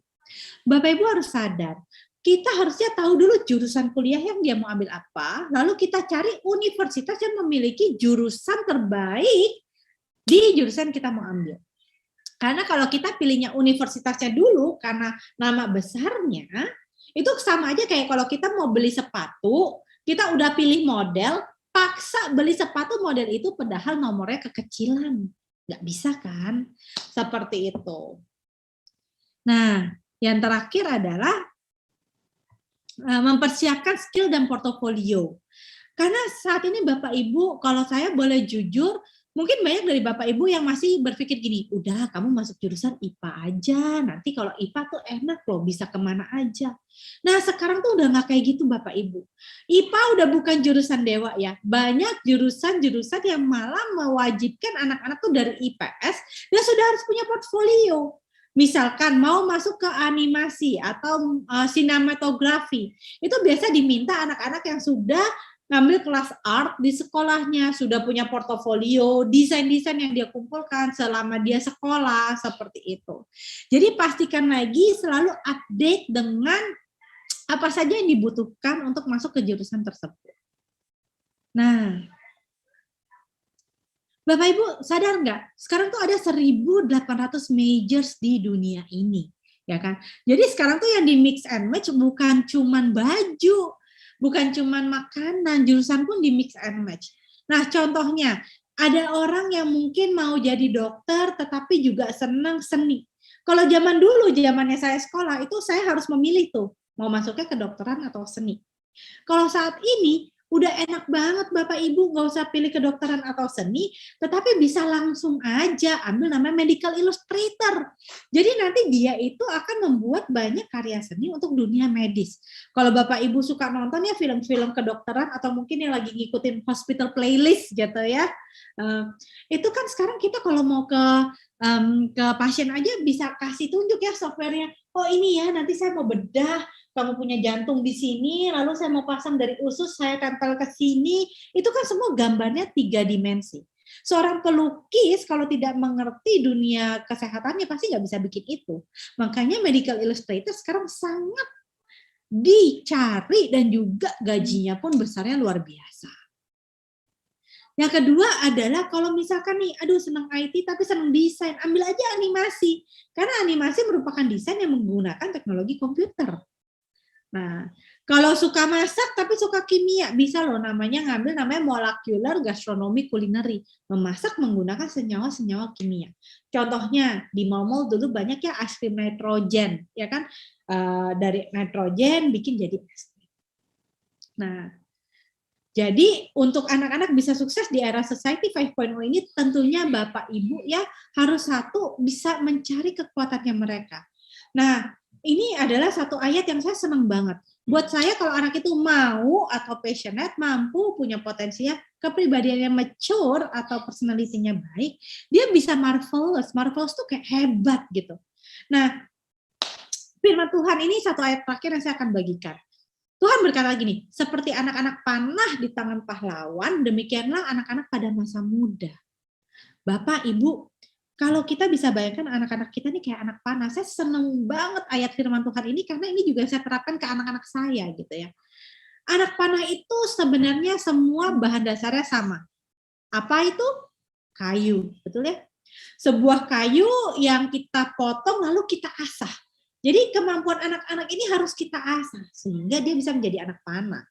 Bapak Ibu harus sadar, kita harusnya tahu dulu jurusan kuliah yang dia mau ambil apa, lalu kita cari universitas yang memiliki jurusan terbaik di jurusan kita mau ambil. Karena kalau kita pilihnya universitasnya dulu karena nama besarnya, Itu sama aja kayak kalau kita mau beli sepatu, kita udah pilih model, paksa beli sepatu model itu padahal nomornya kekecilan. Nggak bisa kan? Seperti itu. Nah, yang terakhir adalah mempersiapkan skill dan portofolio. Karena saat ini Bapak Ibu, kalau saya boleh jujur, mungkin banyak dari Bapak Ibu yang masih berpikir gini, udah kamu masuk jurusan IPA aja, nanti kalau IPA tuh enak loh, bisa kemana aja. Nah sekarang tuh udah nggak kayak gitu Bapak Ibu. IPA udah bukan jurusan dewa ya, banyak jurusan-jurusan yang malah mewajibkan anak-anak tuh dari IPS, dia sudah harus punya portfolio. Misalkan mau masuk ke animasi atau sinematografi, itu biasa diminta anak-anak yang sudah ngambil kelas art di sekolahnya, sudah punya portofolio, desain-desain yang dia kumpulkan selama dia sekolah, seperti itu. Jadi pastikan lagi selalu update dengan apa saja yang dibutuhkan untuk masuk ke jurusan tersebut. Nah, Bapak Ibu sadar nggak? Sekarang tuh ada 1.800 majors di dunia ini, ya kan? Jadi sekarang tuh yang di mix and match bukan cuman baju, bukan cuman makanan, jurusan pun di mix and match. Nah, contohnya ada orang yang mungkin mau jadi dokter tetapi juga senang seni. Kalau zaman dulu, zamannya saya sekolah, itu saya harus memilih tuh, mau masuknya kedokteran atau seni. Kalau saat ini, udah enak banget Bapak Ibu, nggak usah pilih kedokteran atau seni, tetapi bisa langsung aja ambil namanya medical illustrator. Jadi nanti dia itu akan membuat banyak karya seni untuk dunia medis. Kalau Bapak Ibu suka nonton ya film-film kedokteran atau mungkin yang lagi ngikutin hospital playlist gitu ya, itu kan sekarang kita kalau mau ke pasien aja bisa kasih tunjuk ya softwarenya. Oh ini ya, nanti saya mau bedah, kamu punya jantung di sini, lalu saya mau pasang dari usus, saya tempel ke sini, itu kan semua gambarnya 3 dimensi. Seorang pelukis kalau tidak mengerti dunia kesehatannya pasti nggak bisa bikin itu. Makanya medical illustrator sekarang sangat dicari dan juga gajinya pun besarnya luar biasa. Yang kedua adalah kalau misalkan nih, aduh senang IT tapi senang desain, ambil aja animasi. Karena animasi merupakan desain yang menggunakan teknologi komputer. Nah, kalau suka masak tapi suka kimia, bisa loh namanya molecular gastronomy culinary, memasak menggunakan senyawa-senyawa kimia. Contohnya di mall-mall dulu banyak ya es krim nitrogen, ya kan? Dari nitrogen bikin jadi es krim. Nah, jadi untuk anak-anak bisa sukses di era Society 5.0 ini tentunya Bapak Ibu ya harus satu bisa mencari kekuatannya mereka. Nah, ini adalah satu ayat yang saya senang banget. Buat saya kalau anak itu mau atau passionate, mampu, punya potensinya, kepribadiannya mature atau personality-nya baik, dia bisa marvelous. Marvelous tuh kayak hebat gitu. Nah, firman Tuhan ini satu ayat terakhir yang saya akan bagikan. Tuhan berkata gini, seperti anak-anak panah di tangan pahlawan, demikianlah anak-anak pada masa muda. Bapak, Ibu, kalau kita bisa bayangkan anak-anak kita ini kayak anak panah, saya seneng banget ayat firman Tuhan ini karena ini juga saya terapkan ke anak-anak saya gitu ya. Anak panah itu sebenarnya semua bahan dasarnya sama. Apa itu? Kayu, betul ya? Sebuah kayu yang kita potong lalu kita asah. Jadi kemampuan anak-anak ini harus kita asah sehingga dia bisa menjadi anak panah.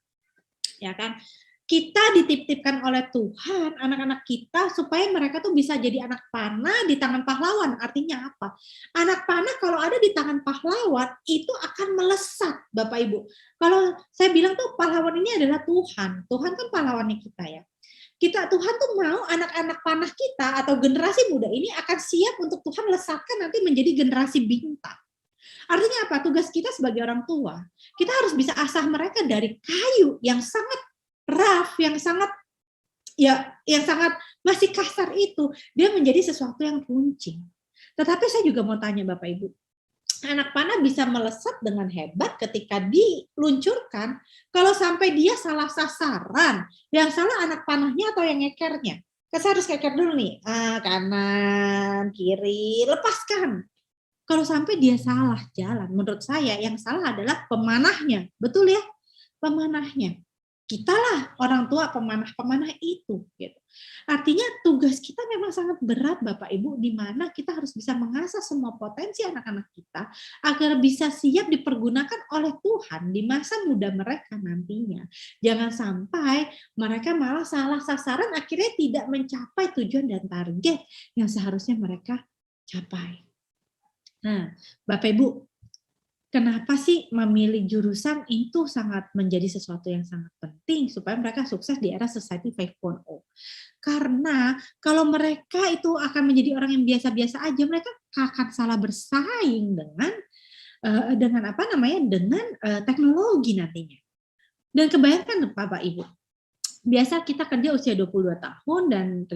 Ya kan? Kita dititipkan oleh Tuhan anak-anak kita supaya mereka tuh bisa jadi anak panah di tangan pahlawan. Artinya apa? Anak panah kalau ada di tangan pahlawan itu akan melesat, Bapak Ibu. Kalau saya bilang tuh pahlawan ini adalah Tuhan. Tuhan kan pahlawannya kita ya. Tuhan tuh mau anak-anak panah kita atau generasi muda ini akan siap untuk Tuhan lesatkan nanti menjadi generasi bintang. Artinya apa? Tugas kita sebagai orang tua, kita harus bisa asah mereka dari kayu yang sangat rough, yang sangat masih kasar itu, dia menjadi sesuatu yang runcing. Tetapi saya juga mau tanya Bapak Ibu, anak panah bisa melesat dengan hebat ketika diluncurkan, kalau sampai dia salah sasaran, yang salah anak panahnya atau yang ngekernya? Saya harus keker dulu nih, kanan, kiri, lepaskan. Kalau sampai dia salah jalan, menurut saya yang salah adalah pemanahnya, betul ya? Pemanahnya. kitalah orang tua pemanah-pemanah itu, gitu. Artinya tugas kita memang sangat berat Bapak Ibu, di mana kita harus bisa mengasah semua potensi anak-anak kita agar bisa siap dipergunakan oleh Tuhan di masa muda mereka nantinya. Jangan sampai mereka malah salah sasaran, akhirnya tidak mencapai tujuan dan target yang seharusnya mereka capai. Nah, Bapak Ibu, kenapa sih memilih jurusan itu sangat menjadi sesuatu yang sangat penting supaya mereka sukses di era Society 5.0? Karena kalau mereka itu akan menjadi orang yang biasa-biasa aja, mereka akan salah bersaing dengan teknologi nantinya. Dan kebayangkan Bapak Ibu, biasa kita kerja usia 22 tahun dan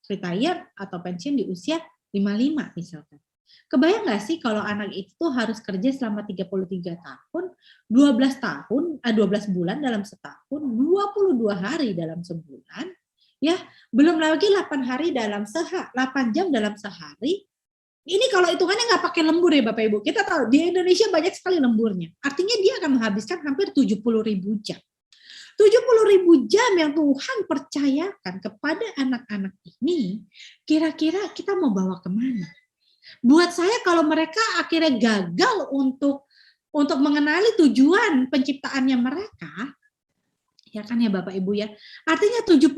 retire atau pensiun di usia 55 misalkan. Kebayang nggak sih kalau anak itu harus kerja selama 33 tahun, 12 bulan dalam setahun, 22 hari dalam sebulan, ya, belum lagi 8 jam dalam sehari. Ini kalau hitungannya nggak pakai lembur ya Bapak Ibu. Kita tahu di Indonesia banyak sekali lemburnya. Artinya dia akan menghabiskan hampir 70.000 jam. 70.000 jam yang Tuhan percayakan kepada anak-anak ini, kira-kira kita mau bawa kemana? Buat saya kalau mereka akhirnya gagal untuk mengenali tujuan penciptaannya mereka, ya kan ya Bapak Ibu ya, artinya 70.000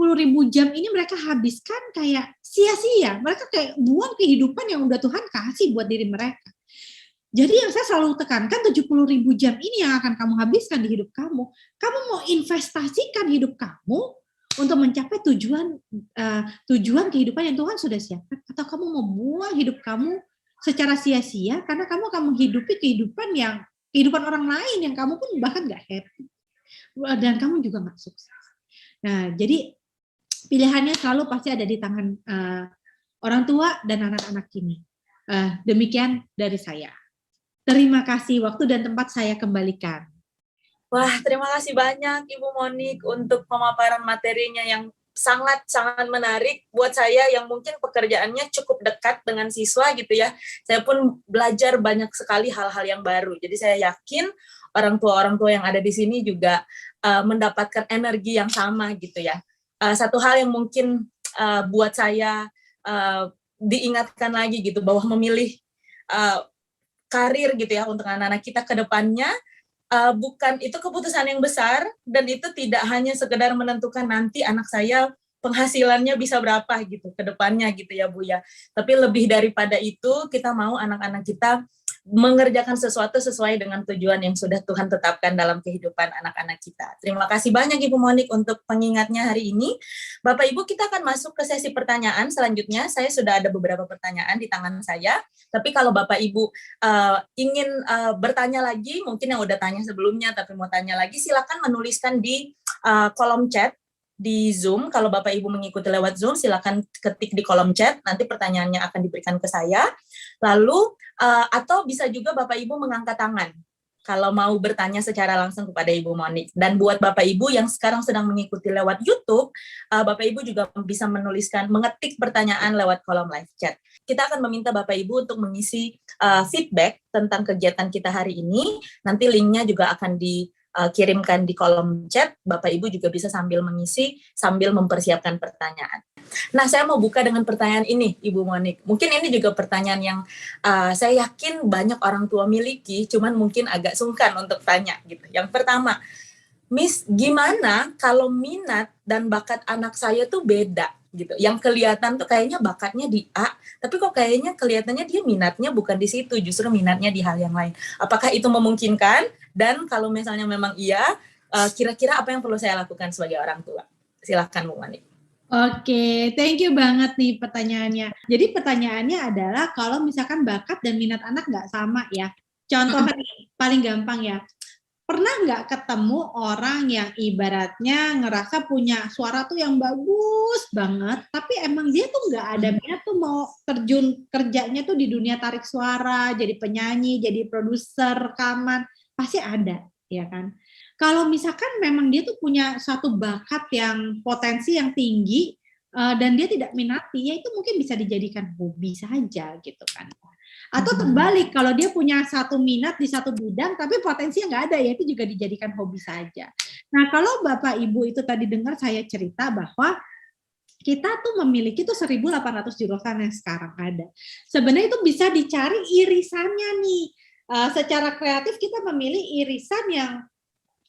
jam ini mereka habiskan kayak sia-sia, mereka kayak buang kehidupan yang udah Tuhan kasih buat diri mereka. Jadi yang saya selalu tekankan, 70.000 jam ini yang akan kamu habiskan di hidup kamu mau investasikan hidup kamu untuk mencapai tujuan kehidupan yang Tuhan sudah siapkan, atau kamu mau buang hidup kamu secara sia-sia karena kamu akan menghidupi kehidupan orang lain yang kamu pun bahkan nggak happy dan kamu juga nggak sukses. Nah, jadi pilihannya selalu pasti ada di tangan orang tua dan anak-anak ini. Demikian dari saya. Terima kasih, waktu dan tempat saya kembalikan. Wah, terima kasih banyak Ibu Monik untuk pemaparan materinya yang sangat-sangat menarik buat saya yang mungkin pekerjaannya cukup dekat dengan siswa gitu ya. Saya pun belajar banyak sekali hal-hal yang baru. Jadi saya yakin orang tua yang ada di sini juga mendapatkan energi yang sama gitu ya. Satu hal yang mungkin buat saya diingatkan lagi gitu, bahwa memilih karir gitu ya untuk anak-anak kita ke depannya, bukan itu keputusan yang besar, dan itu tidak hanya sekedar menentukan nanti anak saya penghasilannya bisa berapa gitu ke depannya gitu ya Bu ya. Tapi lebih daripada itu, kita mau anak-anak kita mengerjakan sesuatu sesuai dengan tujuan yang sudah Tuhan tetapkan dalam kehidupan anak-anak kita. Terima kasih banyak Ibu Monik untuk pengingatnya hari ini. Bapak Ibu, kita akan masuk ke sesi pertanyaan selanjutnya. Saya sudah ada beberapa pertanyaan di tangan saya. Tapi kalau Bapak Ibu ingin bertanya lagi, mungkin yang udah tanya sebelumnya tapi mau tanya lagi, silakan menuliskan di kolom chat di Zoom. Kalau Bapak Ibu mengikuti lewat Zoom, silakan ketik di kolom chat, nanti pertanyaannya akan diberikan ke saya. Lalu atau bisa juga Bapak Ibu mengangkat tangan kalau mau bertanya secara langsung kepada Ibu Monik. Dan buat Bapak Ibu yang sekarang sedang mengikuti lewat YouTube, Bapak Ibu juga bisa mengetik pertanyaan lewat kolom live chat. Kita akan meminta Bapak Ibu untuk mengisi feedback tentang kegiatan kita hari ini. Nanti linknya juga akan dikirimkan di kolom chat. Bapak Ibu juga bisa sambil mengisi, sambil mempersiapkan pertanyaan. Nah, saya mau buka dengan pertanyaan ini, Ibu Monik. Mungkin ini juga pertanyaan yang saya yakin banyak orang tua miliki, cuman mungkin agak sungkan untuk tanya gitu. Yang pertama, Miss, gimana kalau minat dan bakat anak saya tuh beda gitu? Yang kelihatan tuh kayaknya bakatnya di A, tapi kok kayaknya kelihatannya dia minatnya bukan di situ, justru minatnya di hal yang lain. Apakah itu memungkinkan? Dan kalau misalnya memang iya, kira-kira apa yang perlu saya lakukan sebagai orang tua? Silakan Bu Monik. Oke, thank you banget nih pertanyaannya. Jadi pertanyaannya adalah kalau misalkan bakat dan minat anak nggak sama ya. Contoh paling gampang ya, pernah nggak ketemu orang yang ibaratnya ngerasa punya suara tuh yang bagus banget, tapi emang dia tuh nggak ada minat tuh mau terjun kerjanya tuh di dunia tarik suara, jadi penyanyi, jadi produser rekaman, pasti ada, ya kan? Kalau misalkan memang dia tuh punya satu bakat yang potensi yang tinggi dan dia tidak minati, ya itu mungkin bisa dijadikan hobi saja gitu kan. Atau terbalik, kalau dia punya satu minat di satu bidang tapi potensinya nggak ada, ya itu juga dijadikan hobi saja. Nah, kalau Bapak Ibu itu tadi dengar saya cerita bahwa kita tuh memiliki tuh 1.800 jurusan yang sekarang ada. Sebenarnya itu bisa dicari irisannya nih. Secara kreatif kita memilih irisan yang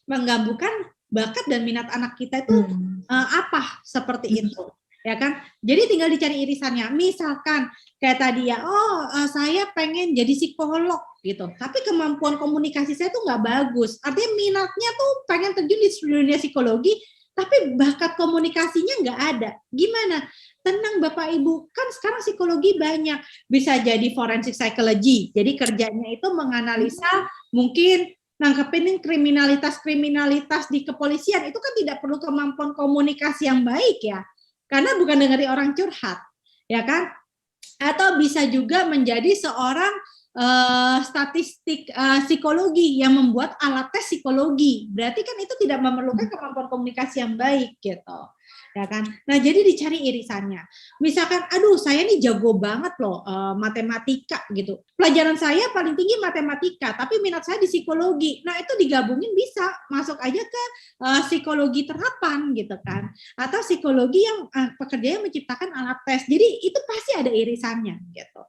menggabungkan bakat dan minat anak kita itu apa seperti itu, ya kan? Jadi tinggal dicari irisannya. Misalkan kayak tadi ya, saya pengen jadi psikolog gitu, tapi kemampuan komunikasi saya tuh nggak bagus. Artinya minatnya tuh pengen terjun di dunia psikologi, tapi bakat komunikasinya nggak ada. Gimana? Tenang Bapak Ibu, kan sekarang psikologi banyak. Bisa jadi forensic psychology, jadi kerjanya itu menganalisa mungkin nangkepin kriminalitas di kepolisian, itu kan tidak perlu kemampuan komunikasi yang baik ya, karena bukan dari orang curhat, ya kan? Atau bisa juga menjadi seorang statistik psikologi yang membuat alat tes psikologi, berarti kan itu tidak memerlukan kemampuan komunikasi yang baik gitu, ya kan? Nah jadi dicari irisannya. Misalkan, aduh saya nih jago banget loh matematika gitu. Pelajaran saya paling tinggi matematika, tapi minat saya di psikologi. Nah itu digabungin bisa masuk aja ke psikologi terapan gitu kan, atau psikologi yang pekerjanya menciptakan alat tes. Jadi itu pasti ada irisannya gitu.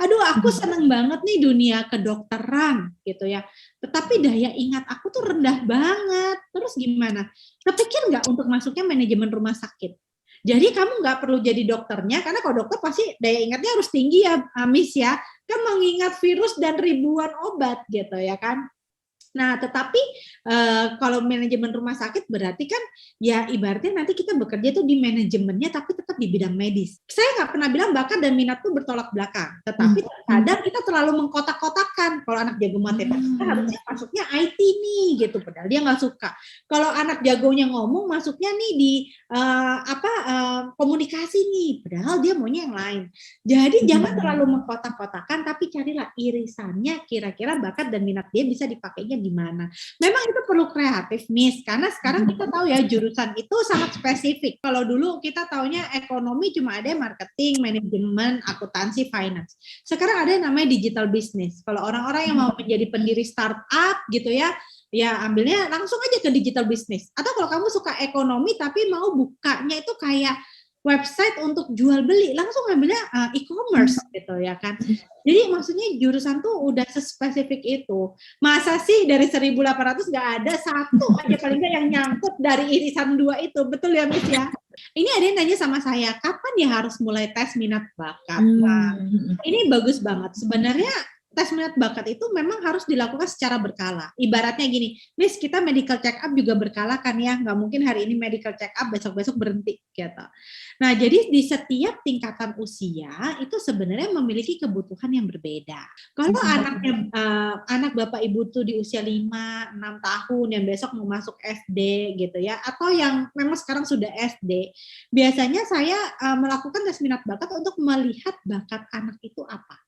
Aduh aku seneng banget nih dunia kedokteran gitu ya, tetapi daya ingat aku tuh rendah banget. Terus gimana? Kepikir nggak untuk masuknya manajemen rumah sakit? Jadi kamu nggak perlu jadi dokternya, karena kalau dokter pasti daya ingatnya harus tinggi ya, Miss ya, kan mengingat virus dan ribuan obat gitu ya kan. Nah, tetapi kalau manajemen rumah sakit berarti kan ya ibaratnya nanti kita bekerja tuh di manajemennya tapi tetap di bidang medis. Saya nggak pernah bilang bakat dan minat tuh bertolak belakang, tetapi kadang kita terlalu mengkotak-kotakan. Kalau anak jago matematika harusnya masuknya IT nih gitu, padahal dia nggak suka. Kalau anak jagonya ngomong masuknya nih di komunikasi nih, padahal dia maunya yang lain. Jadi jangan terlalu mengkotak-kotakan, tapi carilah irisannya, kira-kira bakat dan minat dia bisa dipakainya di mana. Memang itu perlu kreatif, Miss, karena sekarang kita tahu ya jurusan itu sangat spesifik. Kalau dulu kita taunya ekonomi cuma ada marketing, manajemen, akuntansi, finance. Sekarang ada yang namanya digital business. Kalau orang-orang yang mau menjadi pendiri startup gitu ya, ya ambilnya langsung aja ke digital business. Atau kalau kamu suka ekonomi tapi mau bukanya itu kayak website untuk jual beli, langsung ngambilnya e-commerce gitu ya kan. Jadi maksudnya jurusan tuh udah sespesifik itu. Masa sih dari 1.800 nggak ada satu aja paling nggak yang nyangkut dari irisan 2 itu, betul ya Miss ya? Ini ada yang nanya sama saya, kapan ya harus mulai tes minat bakat? Nah, ini bagus banget. Sebenarnya tes minat bakat itu memang harus dilakukan secara berkala. Ibaratnya gini, Miss, kita medical check up juga berkala kan ya, nggak mungkin hari ini medical check up, besok-besok berhenti gitu. Nah, jadi di setiap tingkatan usia itu sebenarnya memiliki kebutuhan yang berbeda. Kalau anak Bapak Ibu tuh di usia 5, 6 tahun yang besok mau masuk SD gitu ya, atau yang memang sekarang sudah SD, biasanya saya melakukan tes minat bakat untuk melihat bakat anak itu apa.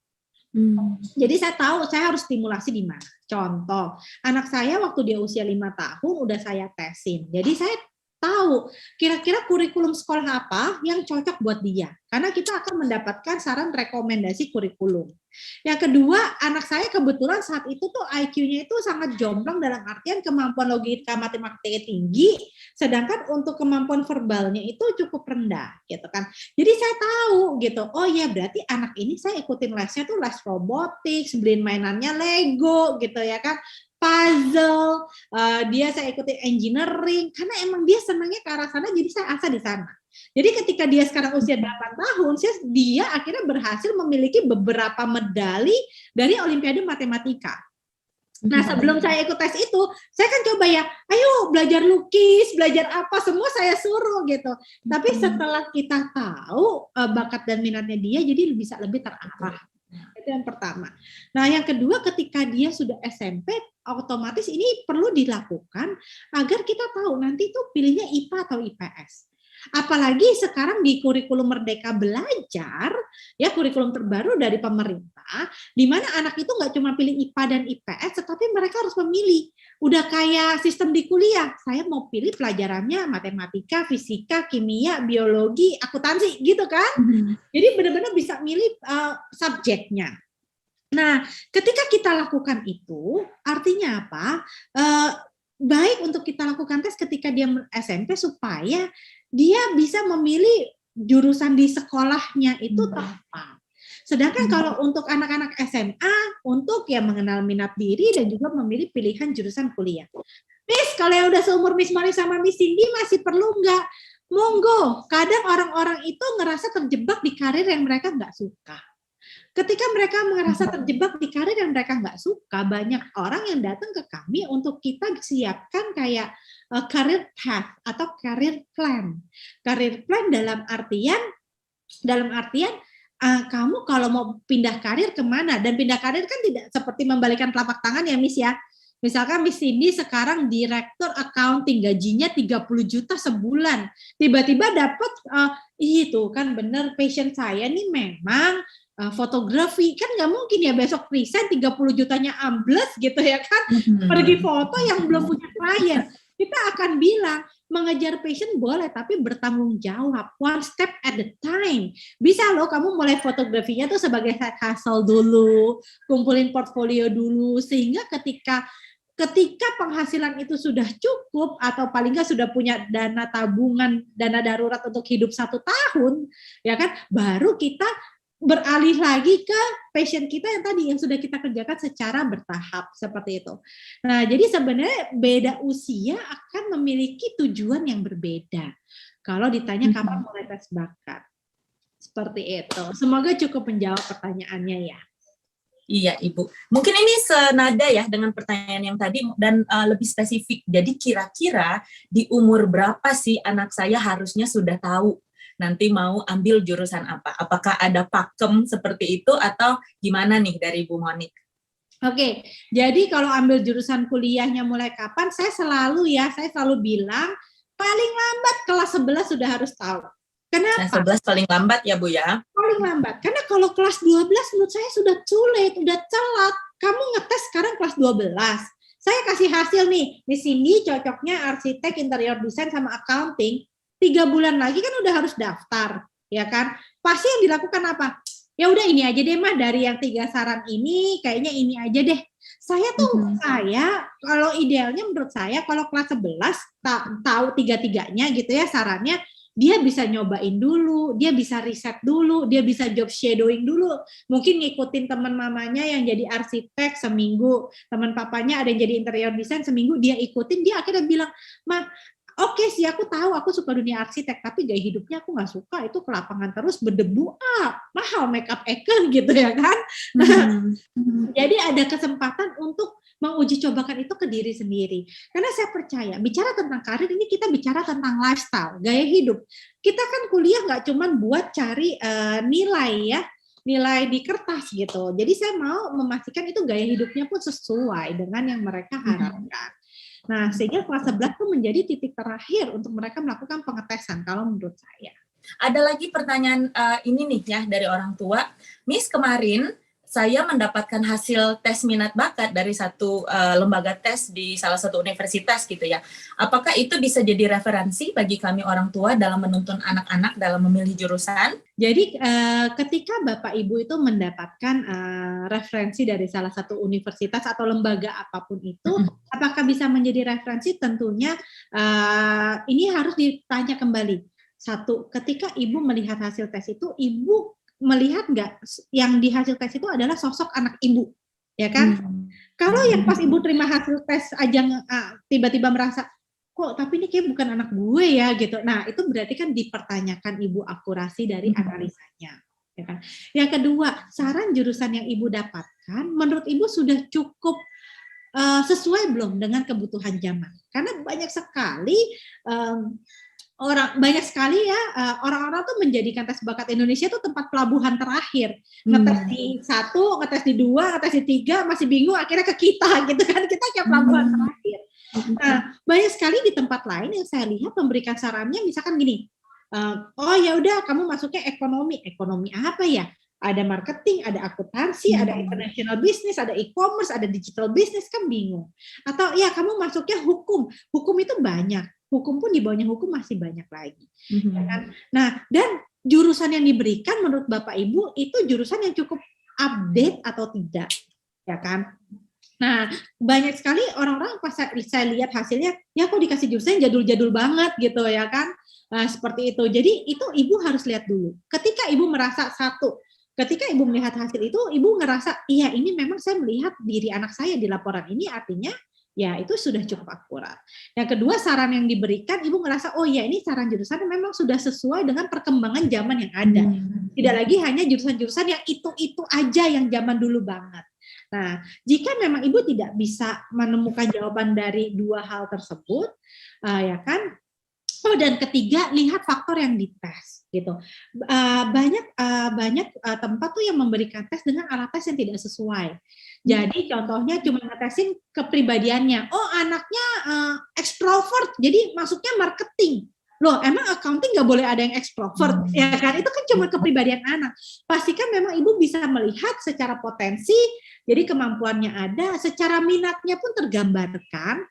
Jadi saya tahu saya harus stimulasi di mana. Contoh, anak saya waktu dia usia 5 tahun udah saya tesin. Jadi saya tahu kira-kira kurikulum sekolah apa yang cocok buat dia. Karena kita akan mendapatkan saran rekomendasi kurikulum. Yang kedua, anak saya kebetulan saat itu tuh IQ-nya itu sangat jomplang dalam artian kemampuan logika matematika tinggi, sedangkan untuk kemampuan verbalnya itu cukup rendah, gitu kan. Jadi saya tahu gitu, oh ya berarti anak ini saya ikutin lesnya tuh les robotics, beliin mainannya Lego gitu ya kan, puzzle, dia saya ikuti engineering, karena emang dia senangnya ke arah sana, jadi saya asa di sana. Jadi ketika dia sekarang usia 8 tahun, dia akhirnya berhasil memiliki beberapa medali dari Olimpiade Matematika. Nah sebelum saya ikut tes itu, saya kan coba ya, ayo belajar lukis, belajar apa, semua saya suruh gitu. Tapi setelah kita tahu bakat dan minatnya dia, jadi bisa lebih terarah. Itu yang pertama. Nah yang kedua, ketika dia sudah SMP, otomatis ini perlu dilakukan agar kita tahu nanti tuh pilihnya IPA atau IPS. Apalagi sekarang di kurikulum Merdeka Belajar, ya kurikulum terbaru dari pemerintah, di mana anak itu nggak cuma pilih IPA dan IPS, tetapi mereka harus memilih. Udah kayak sistem di kuliah, saya mau pilih pelajarannya matematika, fisika, kimia, biologi, akuntansi, gitu kan? Jadi benar-benar bisa milih subjeknya. Nah, ketika kita lakukan itu, artinya apa? baik untuk kita lakukan tes ketika dia SMP supaya dia bisa memilih jurusan di sekolahnya itu tepat. Sedangkan kalau untuk anak-anak SMA, untuk ya mengenal minat diri dan juga memilih pilihan jurusan kuliah. Miss, kalau yang udah seumur Miss Mari sama Miss Cindy masih perlu nggak? Monggo, kadang orang-orang itu ngerasa terjebak di karir yang mereka nggak suka. Ketika mereka merasa terjebak di karir yang mereka nggak suka, banyak orang yang datang ke kami untuk kita siapkan kayak career path atau career plan. Career plan dalam artian kamu kalau mau pindah karir kemana, dan pindah karir kan tidak seperti membalikan telapak tangan ya Miss ya. Misalkan Miss Cindy sekarang direktur accounting, gajinya 30 juta sebulan. Tiba-tiba dapat, itu kan bener passion saya nih memang fotografi, kan nggak mungkin ya besok resign 30 jutanya ambles gitu ya kan, pergi foto yang belum punya klien. Kita akan bilang, mengejar passion boleh, tapi bertanggung jawab, one step at a time. Bisa loh kamu mulai fotografinya tuh sebagai side hustle dulu, kumpulin portfolio dulu, sehingga ketika penghasilan itu sudah cukup, atau paling nggak sudah punya dana tabungan, dana darurat untuk hidup 1 tahun, ya kan, baru kita beralih lagi ke passion kita yang tadi yang sudah kita kerjakan secara bertahap seperti itu. Nah, jadi sebenarnya beda usia akan memiliki tujuan yang berbeda. Kalau ditanya kapan mulai tes bakat, seperti itu. Semoga cukup menjawab pertanyaannya ya. Iya, Ibu. Mungkin ini senada ya dengan pertanyaan yang tadi dan lebih spesifik. Jadi kira-kira di umur berapa sih anak saya harusnya sudah tahu nanti mau ambil jurusan apa? Apakah ada pakem seperti itu atau gimana nih dari Bu Monik? Oke, jadi kalau ambil jurusan kuliahnya mulai kapan? Saya selalu bilang paling lambat kelas 11 sudah harus tahu. Kenapa? Kelas 11 paling lambat ya Bu ya? Paling lambat, karena kalau kelas 12 menurut saya sudah too late, udah telat. Kamu ngetes sekarang kelas 12. Saya kasih hasil nih, di sini cocoknya arsitek, interior design sama accounting. 3 bulan lagi kan udah harus daftar, ya kan? Pasti yang dilakukan apa? Ya udah ini aja deh mah, dari yang 3 saran ini, kayaknya ini aja deh. Saya kalau idealnya menurut saya, kalau kelas 11 tahu 3-3-nya gitu ya sarannya, dia bisa nyobain dulu, dia bisa riset dulu, dia bisa job shadowing dulu. Mungkin ngikutin teman mamanya yang jadi arsitek seminggu, teman papanya ada yang jadi interior design seminggu, dia ikutin, dia akhirnya bilang, "Ma, oke sih, aku tahu aku suka dunia arsitek, tapi gaya hidupnya aku nggak suka, itu ke lapangan terus berdebu, mahal makeup eken gitu ya kan." Jadi ada kesempatan untuk menguji cobakan itu ke diri sendiri. Karena saya percaya, bicara tentang karir ini kita bicara tentang lifestyle, gaya hidup. Kita kan kuliah nggak cuma buat cari nilai di kertas gitu. Jadi saya mau memastikan itu gaya hidupnya pun sesuai dengan yang mereka harapkan. Nah, sehingga kelas 11 itu menjadi titik terakhir untuk mereka melakukan pengetesan, kalau menurut saya. Ada lagi pertanyaan ini nih ya dari orang tua. Miss, kemarin saya mendapatkan hasil tes minat bakat dari satu lembaga tes di salah satu universitas gitu ya. Apakah itu bisa jadi referensi bagi kami orang tua dalam menuntun anak-anak dalam memilih jurusan? Jadi ketika Bapak Ibu itu mendapatkan referensi dari salah satu universitas atau lembaga apapun itu, apakah bisa menjadi referensi? Tentunya ini harus ditanya kembali. Satu, ketika Ibu melihat hasil tes itu, Ibu melihat nggak yang di hasil tes itu adalah sosok anak Ibu, ya kan? Kalau yang pas Ibu terima hasil tes aja tiba-tiba merasa, kok tapi ini kayak bukan anak gue ya gitu. Nah, itu berarti kan dipertanyakan Ibu akurasi dari analisanya, ya kan? Yang kedua, saran jurusan yang Ibu dapatkan menurut Ibu sudah cukup sesuai belum dengan kebutuhan zaman? Karena banyak sekali orang-orang tuh menjadikan tes bakat Indonesia tuh tempat pelabuhan terakhir. Ngetes di 1, ngetes di 2, ngetes di 3, masih bingung akhirnya ke kita gitu kan. Kita kayak pelabuhan terakhir. Nah, banyak sekali di tempat lain yang saya lihat memberikan sarannya misalkan gini, oh ya udah kamu masuknya ekonomi. Ekonomi apa ya? Ada marketing, ada akuntansi, ada international business, ada e-commerce, ada digital business, kan bingung. Atau ya kamu masuknya hukum. Hukum itu banyak. Hukum pun di bawahnya hukum masih banyak lagi. Ya kan? Nah, dan jurusan yang diberikan menurut Bapak Ibu itu jurusan yang cukup update atau tidak, ya kan? Nah, banyak sekali orang-orang pas saya lihat hasilnya, ya kok dikasih jurusan jadul-jadul banget gitu ya kan. Nah, seperti itu. Jadi itu ibu harus lihat dulu. Ketika ibu merasa ketika ibu melihat hasil itu, ibu ngerasa, iya ini memang saya melihat diri anak saya di laporan ini, artinya ya itu sudah cukup akurat. Yang kedua, saran yang diberikan, ibu ngerasa, oh ya ini saran jurusan memang sudah sesuai dengan perkembangan zaman yang ada. Tidak lagi hanya jurusan-jurusan yang itu-itu aja yang zaman dulu banget. Nah, jika memang ibu tidak bisa menemukan jawaban dari dua hal tersebut, ya kan. Oh, dan ketiga, lihat faktor yang dites gitu. Banyak tempat tuh yang memberikan tes dengan alat tes yang tidak sesuai. Jadi contohnya cuma ngetesin kepribadiannya. Oh, anaknya extrovert, jadi masuknya marketing. Loh, emang accounting nggak boleh ada yang extrovert, ya kan? Itu kan cuma kepribadian anak. Pastikan memang ibu bisa melihat secara potensi, jadi kemampuannya ada, secara minatnya pun tergambarkan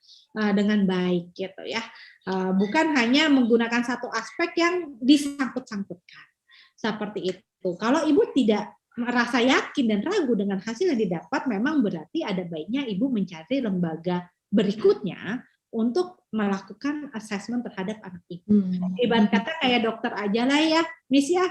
dengan baik, gitu ya. Bukan hanya menggunakan satu aspek yang disangkut-sangkutkan. Seperti itu. Kalau ibu tidak merasa yakin dan ragu dengan hasil yang didapat, memang berarti ada baiknya ibu mencari lembaga berikutnya untuk melakukan assessment terhadap anak ibu. Ibarat kata kayak dokter aja lah ya, Miss ya.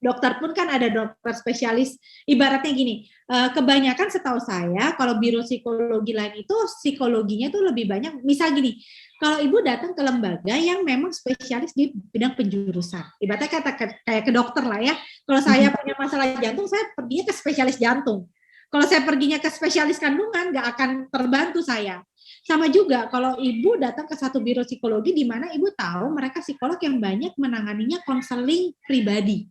Dokter pun kan ada dokter spesialis. Ibaratnya gini, kebanyakan setahu saya kalau biro psikologi lain itu psikologinya itu lebih banyak. Misal gini, kalau ibu datang ke lembaga yang memang spesialis di bidang penjurusan, ibaratnya kata kayak ke dokter lah ya. Kalau saya punya masalah jantung, saya perginya ke spesialis jantung. Kalau saya perginya ke spesialis kandungan, nggak akan terbantu saya. Sama juga kalau ibu datang ke satu biro psikologi di mana ibu tahu mereka psikolog yang banyak menanganinya konseling pribadi.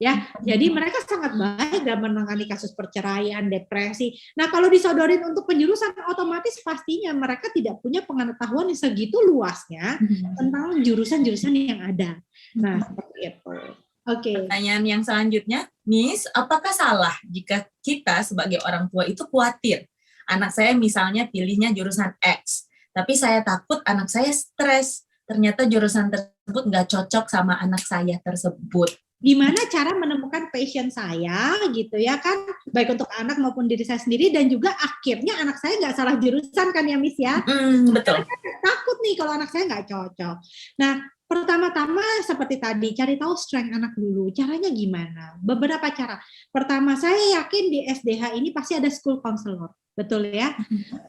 Ya, jadi mereka sangat baik dalam menangani kasus perceraian, depresi. Nah, kalau disodorin untuk penjurusan, otomatis pastinya mereka tidak punya pengetahuan yang segitu luasnya tentang jurusan-jurusan yang ada. Nah, seperti itu. Oke. Pertanyaan yang selanjutnya, Miss, apakah salah jika kita sebagai orang tua itu khawatir anak saya misalnya pilihnya jurusan X, tapi saya takut anak saya stres, ternyata jurusan tersebut nggak cocok sama anak saya tersebut. Gimana cara menemukan passion saya gitu ya kan, baik untuk anak maupun diri saya sendiri, dan juga akhirnya anak saya nggak salah jurusan kan ya Miss ya. Betul. Takut nih kalau anak saya nggak cocok. Nah, pertama-tama seperti tadi, cari tahu strength anak dulu. Caranya gimana? Beberapa cara. Pertama, saya yakin di SDH ini pasti ada school counselor. Betul ya?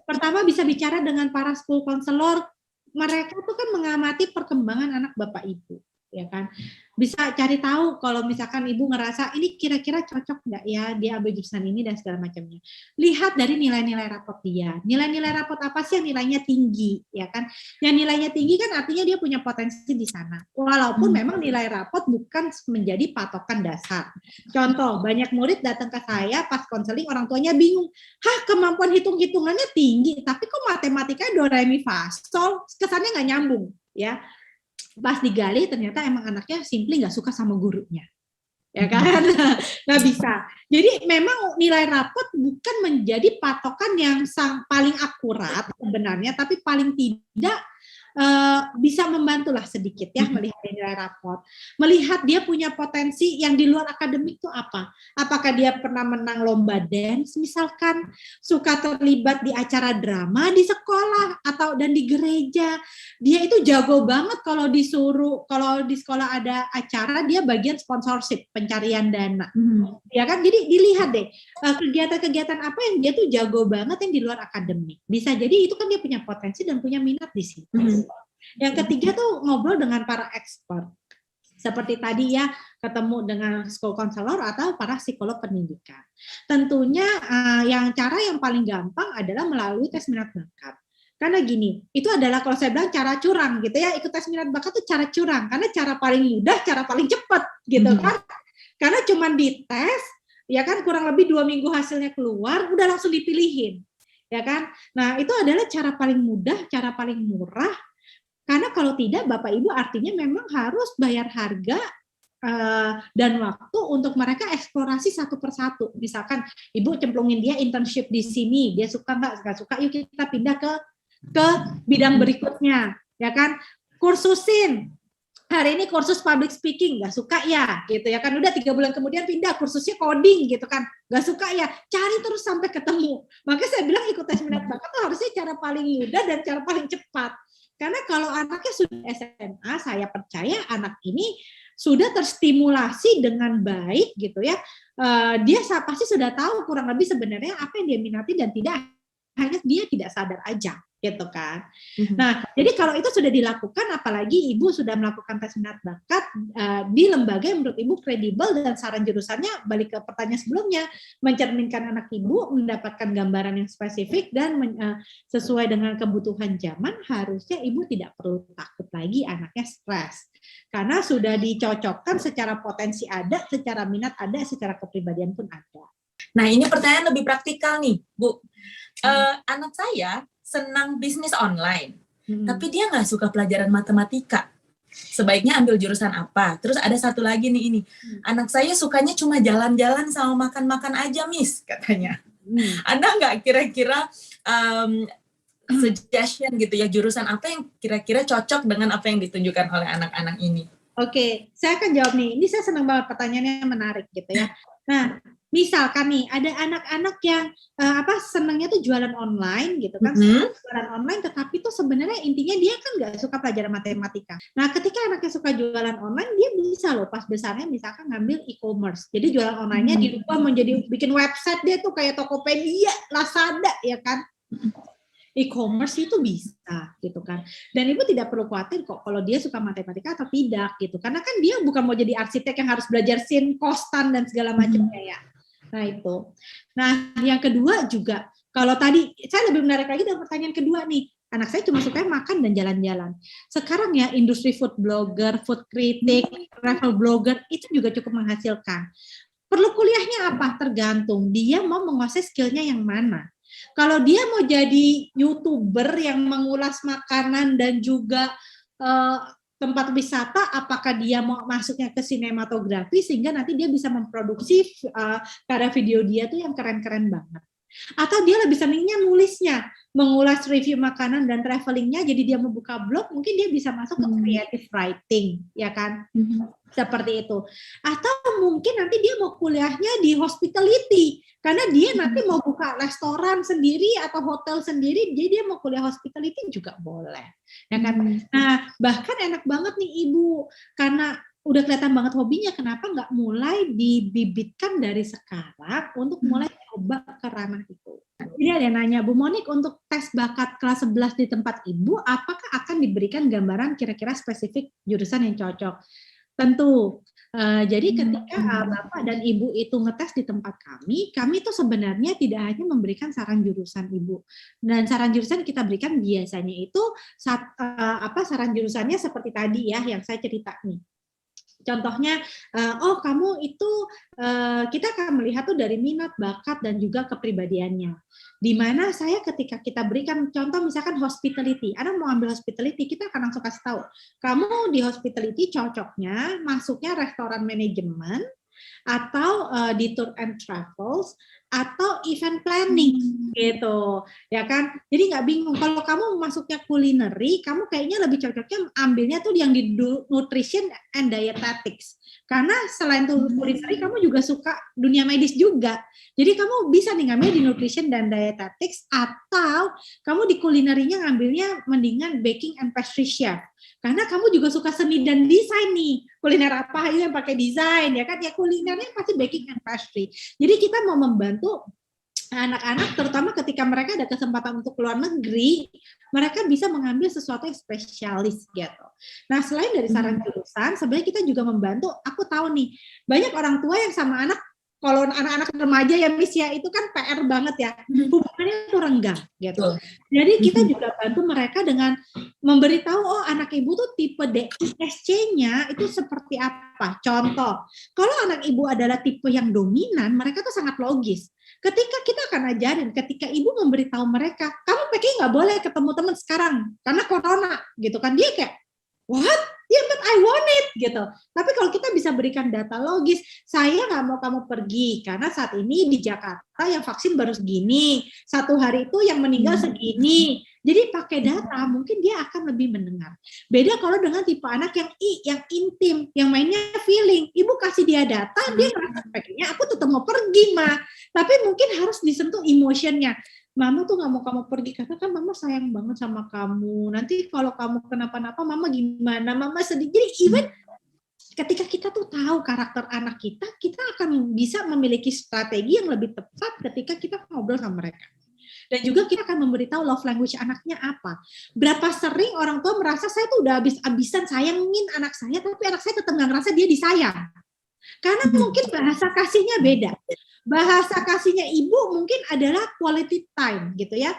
Pertama, bisa bicara dengan para school counselor. Mereka tuh kan mengamati perkembangan anak Bapak Ibu. Ya kan? Bisa cari tahu kalau misalkan ibu ngerasa ini kira-kira cocok nggak ya dia ambil jurusan ini dan segala macamnya. Lihat dari nilai-nilai rapot dia. Nilai-nilai rapot apa sih yang nilainya tinggi, ya kan? Yang nilainya tinggi kan artinya dia punya potensi di sana. Walaupun memang nilai rapot bukan menjadi patokan dasar. Contoh, banyak murid datang ke saya pas konseling, orang tuanya bingung. Hah, kemampuan hitung-hitungannya tinggi, tapi kok matematikanya do re mi fa sol, kesannya nggak nyambung, ya. Pas digali ternyata emang anaknya simply nggak suka sama gurunya, ya kan? Nggak bisa. Jadi memang nilai rapot bukan menjadi patokan yang paling akurat sebenarnya, tapi paling tidak bisa membantulah sedikit ya melihat nilai rapot. Melihat dia punya potensi yang di luar akademik itu apa? Apakah dia pernah menang lomba dance misalkan, suka terlibat di acara drama di sekolah atau dan di gereja. Dia itu jago banget kalau di sekolah ada acara dia bagian sponsorship, pencarian dana. Ya kan? Jadi dilihat deh kegiatan-kegiatan apa yang dia tuh jago banget yang di luar akademik. Bisa jadi itu kan dia punya potensi dan punya minat di situ. Yang ketiga tuh ngobrol dengan para expert. Seperti tadi ya, ketemu dengan school counselor atau para psikolog pendidikan. Tentunya cara yang paling gampang adalah melalui tes minat bakat. Karena gini, itu adalah kalau saya bilang cara curang gitu ya, ikut tes minat bakat itu cara curang. Karena cara paling mudah, cara paling cepat gitu kan. Karena cuma dites, ya kan kurang lebih 2 minggu hasilnya keluar, udah langsung dipilihin. Ya kan? Nah, itu adalah cara paling mudah, cara paling murah. Karena kalau tidak, Bapak Ibu artinya memang harus bayar harga dan waktu untuk mereka eksplorasi satu persatu. Misalkan Ibu cemplungin dia internship di sini, dia suka nggak suka, yuk kita pindah ke bidang berikutnya, ya kan? Kursusin hari ini kursus public speaking, nggak suka ya, gitu ya kan, udah 3 bulan kemudian pindah kursusnya coding gitu kan, nggak suka ya, cari terus sampai ketemu. Makanya saya bilang ikut tes minat bakat itu harusnya cara paling mudah dan cara paling cepat. Karena kalau anaknya sudah SMA, saya percaya anak ini sudah terstimulasi dengan baik gitu ya. Dia pasti sudah tahu kurang lebih sebenarnya apa yang dia minati dan tidak, hanya dia tidak sadar aja gitu kan. Nah, jadi kalau itu sudah dilakukan, apalagi ibu sudah melakukan tes minat bakat di lembaga yang menurut ibu kredibel, dan saran jurusannya balik ke pertanyaan sebelumnya, mencerminkan anak ibu mendapatkan gambaran yang spesifik dan sesuai dengan kebutuhan zaman, harusnya ibu tidak perlu takut lagi anaknya stres. Karena sudah dicocokkan secara potensi ada, secara minat ada, secara kepribadian pun ada. Nah, ini pertanyaan lebih praktikal nih, Bu. Anak saya senang bisnis online, tapi dia nggak suka pelajaran matematika. Sebaiknya ambil jurusan apa? Terus ada satu lagi nih ini, anak saya sukanya cuma jalan-jalan sama makan-makan aja, Miss, katanya. Ada nggak kira-kira suggestion gitu ya, jurusan apa yang kira-kira cocok dengan apa yang ditunjukkan oleh anak-anak ini? Oke, saya akan jawab nih. Ini saya senang banget, pertanyaannya menarik gitu ya. Nah, misalkan nih ada anak-anak yang senangnya tuh jualan online gitu kan, jualan online, tetapi tuh sebenarnya intinya dia kan nggak suka pelajaran matematika. Nah, ketika anaknya suka jualan online, dia bisa loh pas besarnya misalkan ngambil e-commerce. Jadi jualan online-nya dirubah menjadi bikin website, dia tuh kayak Tokopedia, Lazada ya kan. E-commerce itu bisa gitu kan, dan ibu tidak perlu khawatir kok kalau dia suka matematika atau tidak gitu, karena kan dia bukan mau jadi arsitek yang harus belajar sin, kostan dan segala macamnya ya. Nah itu. Nah yang kedua juga, kalau tadi saya lebih menarik lagi dari pertanyaan kedua nih, anak saya cuma suka makan dan jalan-jalan. Sekarang ya industri food blogger, food critic, travel blogger itu juga cukup menghasilkan. Perlu kuliahnya apa? Tergantung dia mau menguasai skillnya yang mana. Kalau dia mau jadi YouTuber yang mengulas makanan dan juga tempat wisata, apakah dia mau masuknya ke sinematografi sehingga nanti dia bisa memproduksi karya video dia tuh yang keren-keren banget. Atau dia lebih senangnya nulisnya, mengulas review makanan dan travelingnya, jadi dia membuka blog, mungkin dia bisa masuk ke creative writing, ya kan? Seperti itu. Atau mungkin nanti dia mau kuliahnya di hospitality, karena dia nanti mau buka restoran sendiri atau hotel sendiri, jadi dia mau kuliah hospitality juga boleh, ya kan? Nah, bahkan enak banget nih ibu, karena udah kelihatan banget hobinya, kenapa nggak mulai dibibitkan dari sekarang untuk mulai coba ke ranah itu. Jadi ada yang nanya, Bu Monik, untuk tes bakat kelas 11 di tempat ibu, apakah akan diberikan gambaran kira-kira spesifik jurusan yang cocok? Tentu. Jadi ketika Bapak dan Ibu itu ngetes di tempat kami itu sebenarnya tidak hanya memberikan saran jurusan Ibu. Dan saran jurusan kita berikan biasanya itu saran jurusannya seperti tadi ya yang saya cerita nih. Contohnya, kamu itu kita akan melihat tuh dari minat, bakat, dan juga kepribadiannya. Di mana saya ketika kita berikan contoh misalkan hospitality, anak mau ambil hospitality, kita akan langsung kasih tahu, kamu di hospitality cocoknya masuknya restoran manajemen, atau di tour and travels, atau event planning gitu, ya kan? Jadi nggak bingung. Kalau kamu masuknya culinary, kamu kayaknya lebih cocoknya ambilnya tuh yang di nutrition and dietetics. Karena selain tuh culinary, kamu juga suka dunia medis juga. Jadi kamu bisa nih ngambil di nutrition dan dietetics, atau kamu di culinary-nya ngambilnya mendingan baking and pastry chef. Karena kamu juga suka seni dan desain nih. Kuliner apa yang pakai desain, ya kan? Ya kulinernya pasti baking and pastry. Jadi kita mau membantu anak-anak, terutama ketika mereka ada kesempatan untuk keluar negeri, mereka bisa mengambil sesuatu yang spesialis gitu. Nah, selain dari saran jurusan, sebenarnya kita juga membantu, aku tahu nih, banyak orang tua yang sama anak, kalau anak-anak remaja ya Miss ya, itu kan PR banget ya, hubungannya itu renggang gitu. Jadi kita juga bantu mereka dengan memberitahu, oh anak ibu tuh tipe DISC-nya itu seperti apa. Contoh, kalau anak ibu adalah tipe yang dominan, mereka tuh sangat logis. Ketika kita akan ajarin, ketika ibu memberitahu mereka, kamu kayaknya nggak boleh ketemu teman sekarang karena corona, gitu kan, dia kayak, what? Yeah, but I want it, gitu. Tapi kalau kita bisa berikan data logis, saya nggak mau kamu pergi karena saat ini di Jakarta yang vaksin baru segini, satu hari itu yang meninggal segini. Jadi pakai data mungkin dia akan lebih mendengar. Beda kalau dengan tipe anak yang intim, yang mainnya feeling. Ibu kasih dia data, dia ngerasa pengennya aku tetap mau pergi, Ma. Tapi mungkin harus disentuh emotionnya. Mama tuh nggak mau kamu pergi karena kan mama sayang banget sama kamu. Nanti kalau kamu kenapa-napa, mama gimana? Mama sedih. Jadi even ketika kita tuh tahu karakter anak kita akan bisa memiliki strategi yang lebih tepat ketika kita ngobrol sama mereka. Dan juga kita akan memberitahu love language anaknya apa. Berapa sering orang tua merasa saya tuh udah habis-habisan sayangin anak saya, tapi anak saya tetap nggak ngerasa dia disayang. Karena mungkin bahasa kasihnya beda. Bahasa kasihnya ibu mungkin adalah quality time gitu ya.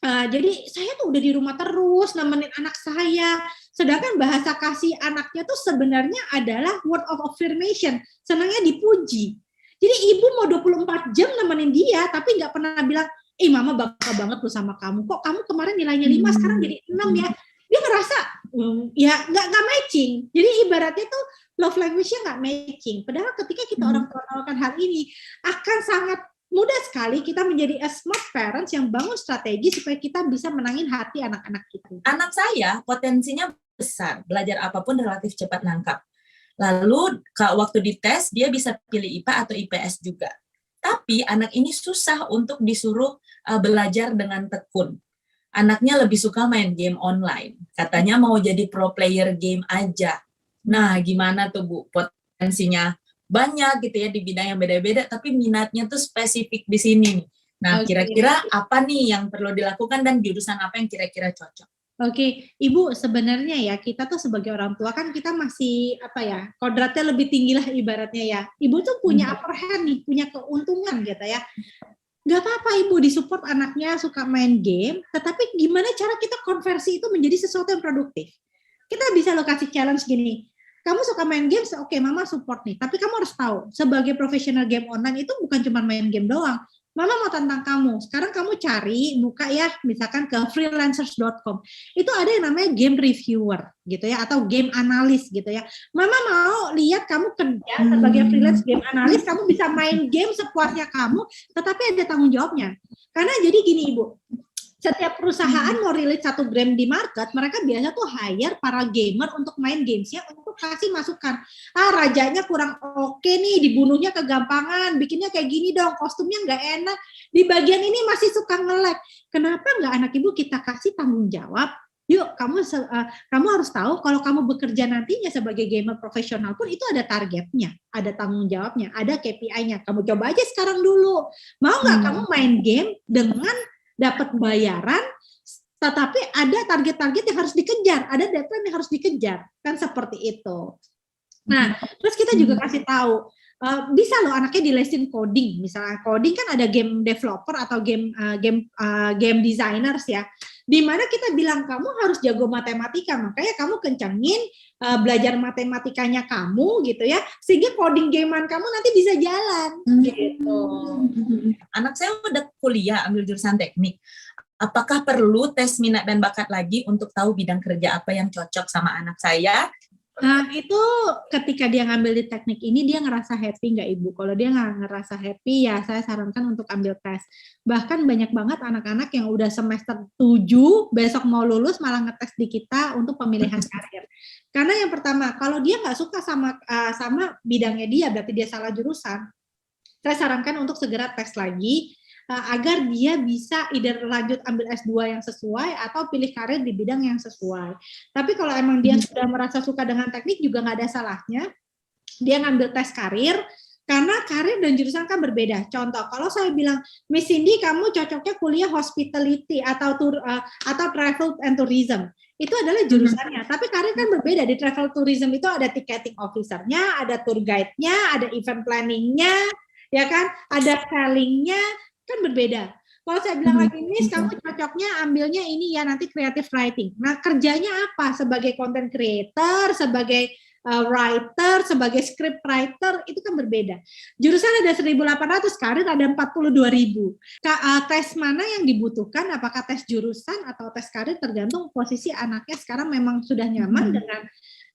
Jadi saya tuh udah di rumah terus nemenin anak saya. Sedangkan bahasa kasih anaknya tuh sebenarnya adalah word of affirmation. Senangnya dipuji. Jadi ibu mau 24 jam nemenin dia, tapi nggak pernah bilang, mama bangga banget tuh sama kamu. Kok kamu kemarin nilainya 5, sekarang jadi 6 ya. Dia ngerasa, ya nggak matching. Jadi ibaratnya tuh love language-nya nggak matching. Padahal ketika kita orang tua melakukan hal ini, akan sangat mudah sekali kita menjadi a smart parents yang bangun strategi supaya kita bisa menangin hati anak-anak kita. Anak saya potensinya besar, belajar apapun relatif cepat nangkap. Lalu waktu dites dia bisa pilih IPA atau IPS juga. Tapi anak ini susah untuk disuruh belajar dengan tekun. Anaknya lebih suka main game online. Katanya mau jadi pro player game aja. Nah, gimana tuh Bu? Potensinya banyak gitu ya di bidang yang beda-beda, tapi minatnya tuh spesifik di sini. Nah, kira-kira apa nih yang perlu dilakukan dan jurusan apa yang kira-kira cocok? Oke, Ibu, sebenarnya ya kita tuh sebagai orang tua kan kita masih kodratnya lebih tinggi lah ibaratnya ya. Ibu tuh punya upper hand nih, punya keuntungan gitu ya. Gak apa-apa Ibu disupport anaknya suka main game, tetapi gimana cara kita konversi itu menjadi sesuatu yang produktif. Kita bisa lo kasih challenge gini, kamu suka main game, oke, Mama support nih, tapi kamu harus tahu, sebagai profesional game online itu bukan cuma main game doang. Mama mau tantang kamu, sekarang kamu buka ya, misalkan ke freelancers.com, itu ada yang namanya game reviewer, gitu ya, atau game analis, gitu ya. Mama mau lihat kamu kerja sebagai freelance game analis, kamu bisa main game sepuasnya kamu, tetapi ada tanggung jawabnya. Karena jadi gini Ibu, setiap perusahaan mau rilis satu game di market, mereka biasa tuh hire para gamer untuk main gamesnya, untuk kasih masukan. Rajanya kurang oke nih, dibunuhnya kegampangan, bikinnya kayak gini dong, kostumnya nggak enak, di bagian ini masih suka nge-lag. Kenapa nggak anak ibu kita kasih tanggung jawab? Yuk, kamu harus tahu kalau kamu bekerja nantinya sebagai gamer profesional pun itu ada targetnya, ada tanggung jawabnya, ada KPI-nya. Kamu coba aja sekarang dulu. Mau nggak kamu main game dengan dapat bayaran, tetapi ada target-target yang harus dikejar, ada deadline yang harus dikejar, kan seperti itu. Nah, terus kita juga kasih tahu, bisa loh anaknya dilesin coding, misalnya coding kan ada game developer atau game designers ya, di mana kita bilang kamu harus jago matematika, makanya kamu kencangin belajar matematikanya kamu gitu ya, sehingga coding gamean kamu nanti bisa jalan gitu. Anak saya udah kuliah ambil jurusan teknik. Apakah perlu tes minat dan bakat lagi untuk tahu bidang kerja apa yang cocok sama anak saya? Nah, itu ketika dia ngambil di teknik ini, dia ngerasa happy nggak Ibu? Kalau dia nggak ngerasa happy, ya saya sarankan untuk ambil tes. Bahkan banyak banget anak-anak yang udah semester 7, besok mau lulus malah ngetes di kita untuk pemilihan karir. Karena yang pertama, kalau dia nggak suka sama bidangnya dia, berarti dia salah jurusan. Saya sarankan untuk segera tes lagi, agar dia bisa either lanjut ambil S2 yang sesuai atau pilih karir di bidang yang sesuai. Tapi kalau emang dia sudah merasa suka dengan teknik juga nggak ada salahnya dia ngambil tes karir, karena karir dan jurusan kan berbeda. Contoh, kalau saya bilang, Miss Cindy kamu cocoknya kuliah hospitality atau travel and tourism, itu adalah jurusannya. Tapi karir kan berbeda. Di travel tourism itu ada ticketing officer-nya, ada tour guide-nya, ada event planning-nya, ya kan, ada selling-nya, kan berbeda. Kalau saya bilang lagi, Miss, kamu cocoknya ambilnya ini ya, nanti creative writing. Nah, kerjanya apa? Sebagai content creator, sebagai writer, sebagai script writer, itu kan berbeda. Jurusan ada 1.800, karir ada 42.000. Tes mana yang dibutuhkan? Apakah tes jurusan atau tes karir, tergantung posisi anaknya sekarang memang sudah nyaman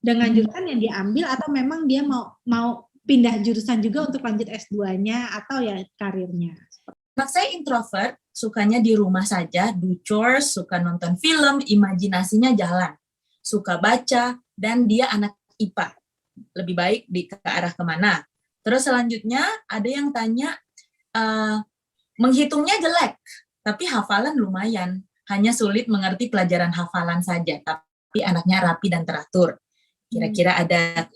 dengan jurusan yang diambil, atau memang dia mau pindah jurusan juga untuk lanjut S2-nya atau ya karirnya. Anak saya introvert, sukanya di rumah saja, do chores, suka nonton film, imajinasinya jalan, suka baca, dan dia anak IPA. Lebih baik ke arah kemana? Terus selanjutnya ada yang tanya, menghitungnya jelek, tapi hafalan lumayan. Hanya sulit mengerti pelajaran hafalan saja, tapi anaknya rapi dan teratur. Kira-kira ada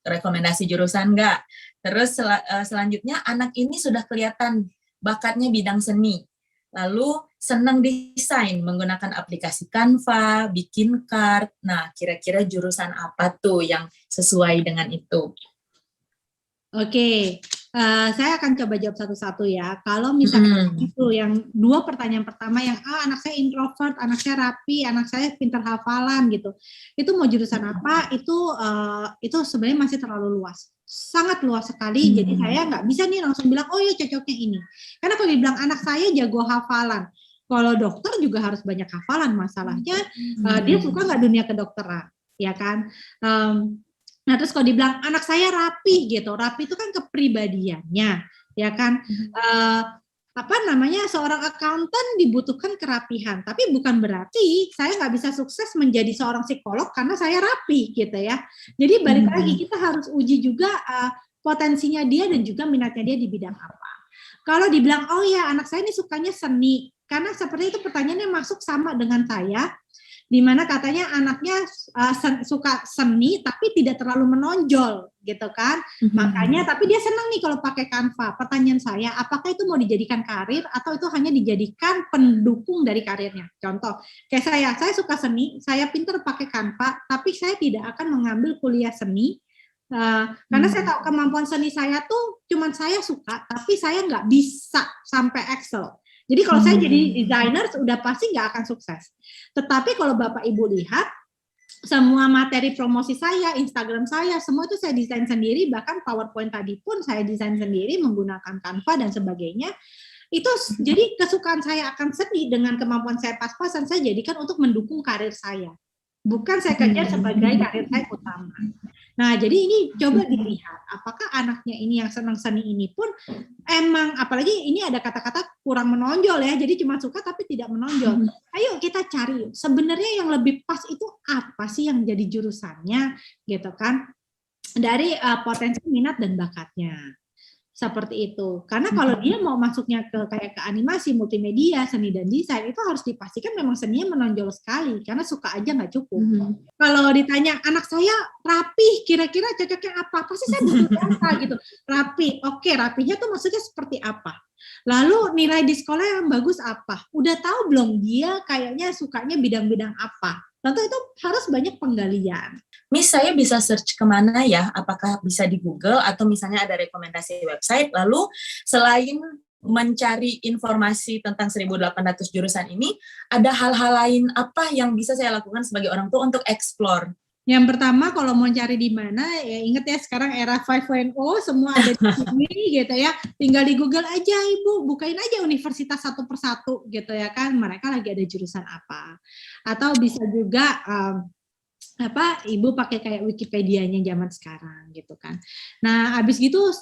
rekomendasi jurusan nggak? Terus selanjutnya anak ini sudah kelihatan bakatnya bidang seni. Lalu senang desain menggunakan aplikasi Canva, bikin card. Nah, kira-kira jurusan apa tuh yang sesuai dengan itu? Oke, saya akan coba jawab satu-satu ya. Kalau misalnya itu yang 2 pertanyaan pertama yang anak saya introvert, anak saya rapi, anak saya pintar hafalan gitu. Itu mau jurusan apa? Itu sebenarnya masih terlalu luas, sangat luas sekali. Jadi saya nggak bisa nih langsung bilang oh ya cocoknya ini. Karena kalau dibilang anak saya jago hafalan, kalau dokter juga harus banyak hafalan. Masalahnya dia suka nggak dunia kedokteran, ya kan? Nah, terus kalau dibilang anak saya rapi gitu, rapi itu kan kepribadiannya, ya kan? Seorang akuntan dibutuhkan kerapihan, tapi bukan berarti saya nggak bisa sukses menjadi seorang psikolog karena saya rapi gitu ya. Jadi balik lagi kita harus uji juga potensinya dia dan juga minatnya dia di bidang apa. Kalau dibilang oh ya anak saya ini sukanya seni, karena seperti itu pertanyaannya masuk sama dengan saya. Di mana katanya anaknya suka seni tapi tidak terlalu menonjol gitu kan. Makanya tapi dia senang nih kalau pakai Canva. Pertanyaan saya, apakah itu mau dijadikan karir atau itu hanya dijadikan pendukung dari karirnya? Contoh, kayak saya suka seni, saya pintar pakai Canva, tapi saya tidak akan mengambil kuliah seni karena saya tahu kemampuan seni saya tuh cuman saya suka, tapi saya nggak bisa sampai Excel. Jadi kalau saya jadi desainer udah pasti nggak akan sukses. Tetapi kalau Bapak Ibu lihat, semua materi promosi saya, Instagram saya, semua itu saya desain sendiri, bahkan PowerPoint tadi pun saya desain sendiri menggunakan Canva dan sebagainya. Itu jadi kesukaan saya akan seni dengan kemampuan saya pas-pasan, saya jadikan untuk mendukung karir saya. Bukan saya kejar sebagai karir saya utama. Nah, jadi ini coba dilihat, apakah anaknya ini yang senang seni ini pun emang, apalagi ini ada kata-kata kurang menonjol ya, jadi cuma suka tapi tidak menonjol. Ayo kita cari, sebenarnya yang lebih pas itu apa sih yang jadi jurusannya, gitu kan, dari potensi minat dan bakatnya. Seperti itu. Karena kalau dia mau masuknya ke animasi, multimedia, seni dan desain, itu harus dipastikan memang seninya menonjol sekali, karena suka aja nggak cukup. Kalau ditanya anak saya rapi, kira-kira cocoknya apa? Pasti saya butuh data gitu. Rapi, oke, rapinya tuh maksudnya seperti apa? Lalu nilai di sekolah yang bagus apa? Udah tahu belum dia kayaknya sukanya bidang-bidang apa? Tentu itu harus banyak penggalian. Miss, saya bisa search kemana ya? Apakah bisa di Google atau misalnya ada rekomendasi website? Lalu selain mencari informasi tentang 1.800 jurusan ini, ada hal-hal lain apa yang bisa saya lakukan sebagai orang tua untuk explore? Yang pertama kalau mau cari di mana, ya ingat ya sekarang era 5.0, semua ada di sini gitu ya. Tinggal di Google aja Ibu, bukain aja universitas satu persatu gitu ya kan. Mereka lagi ada jurusan apa. Atau bisa juga Ibu pakai kayak Wikipedia-nya zaman sekarang gitu kan. Nah, habis gitu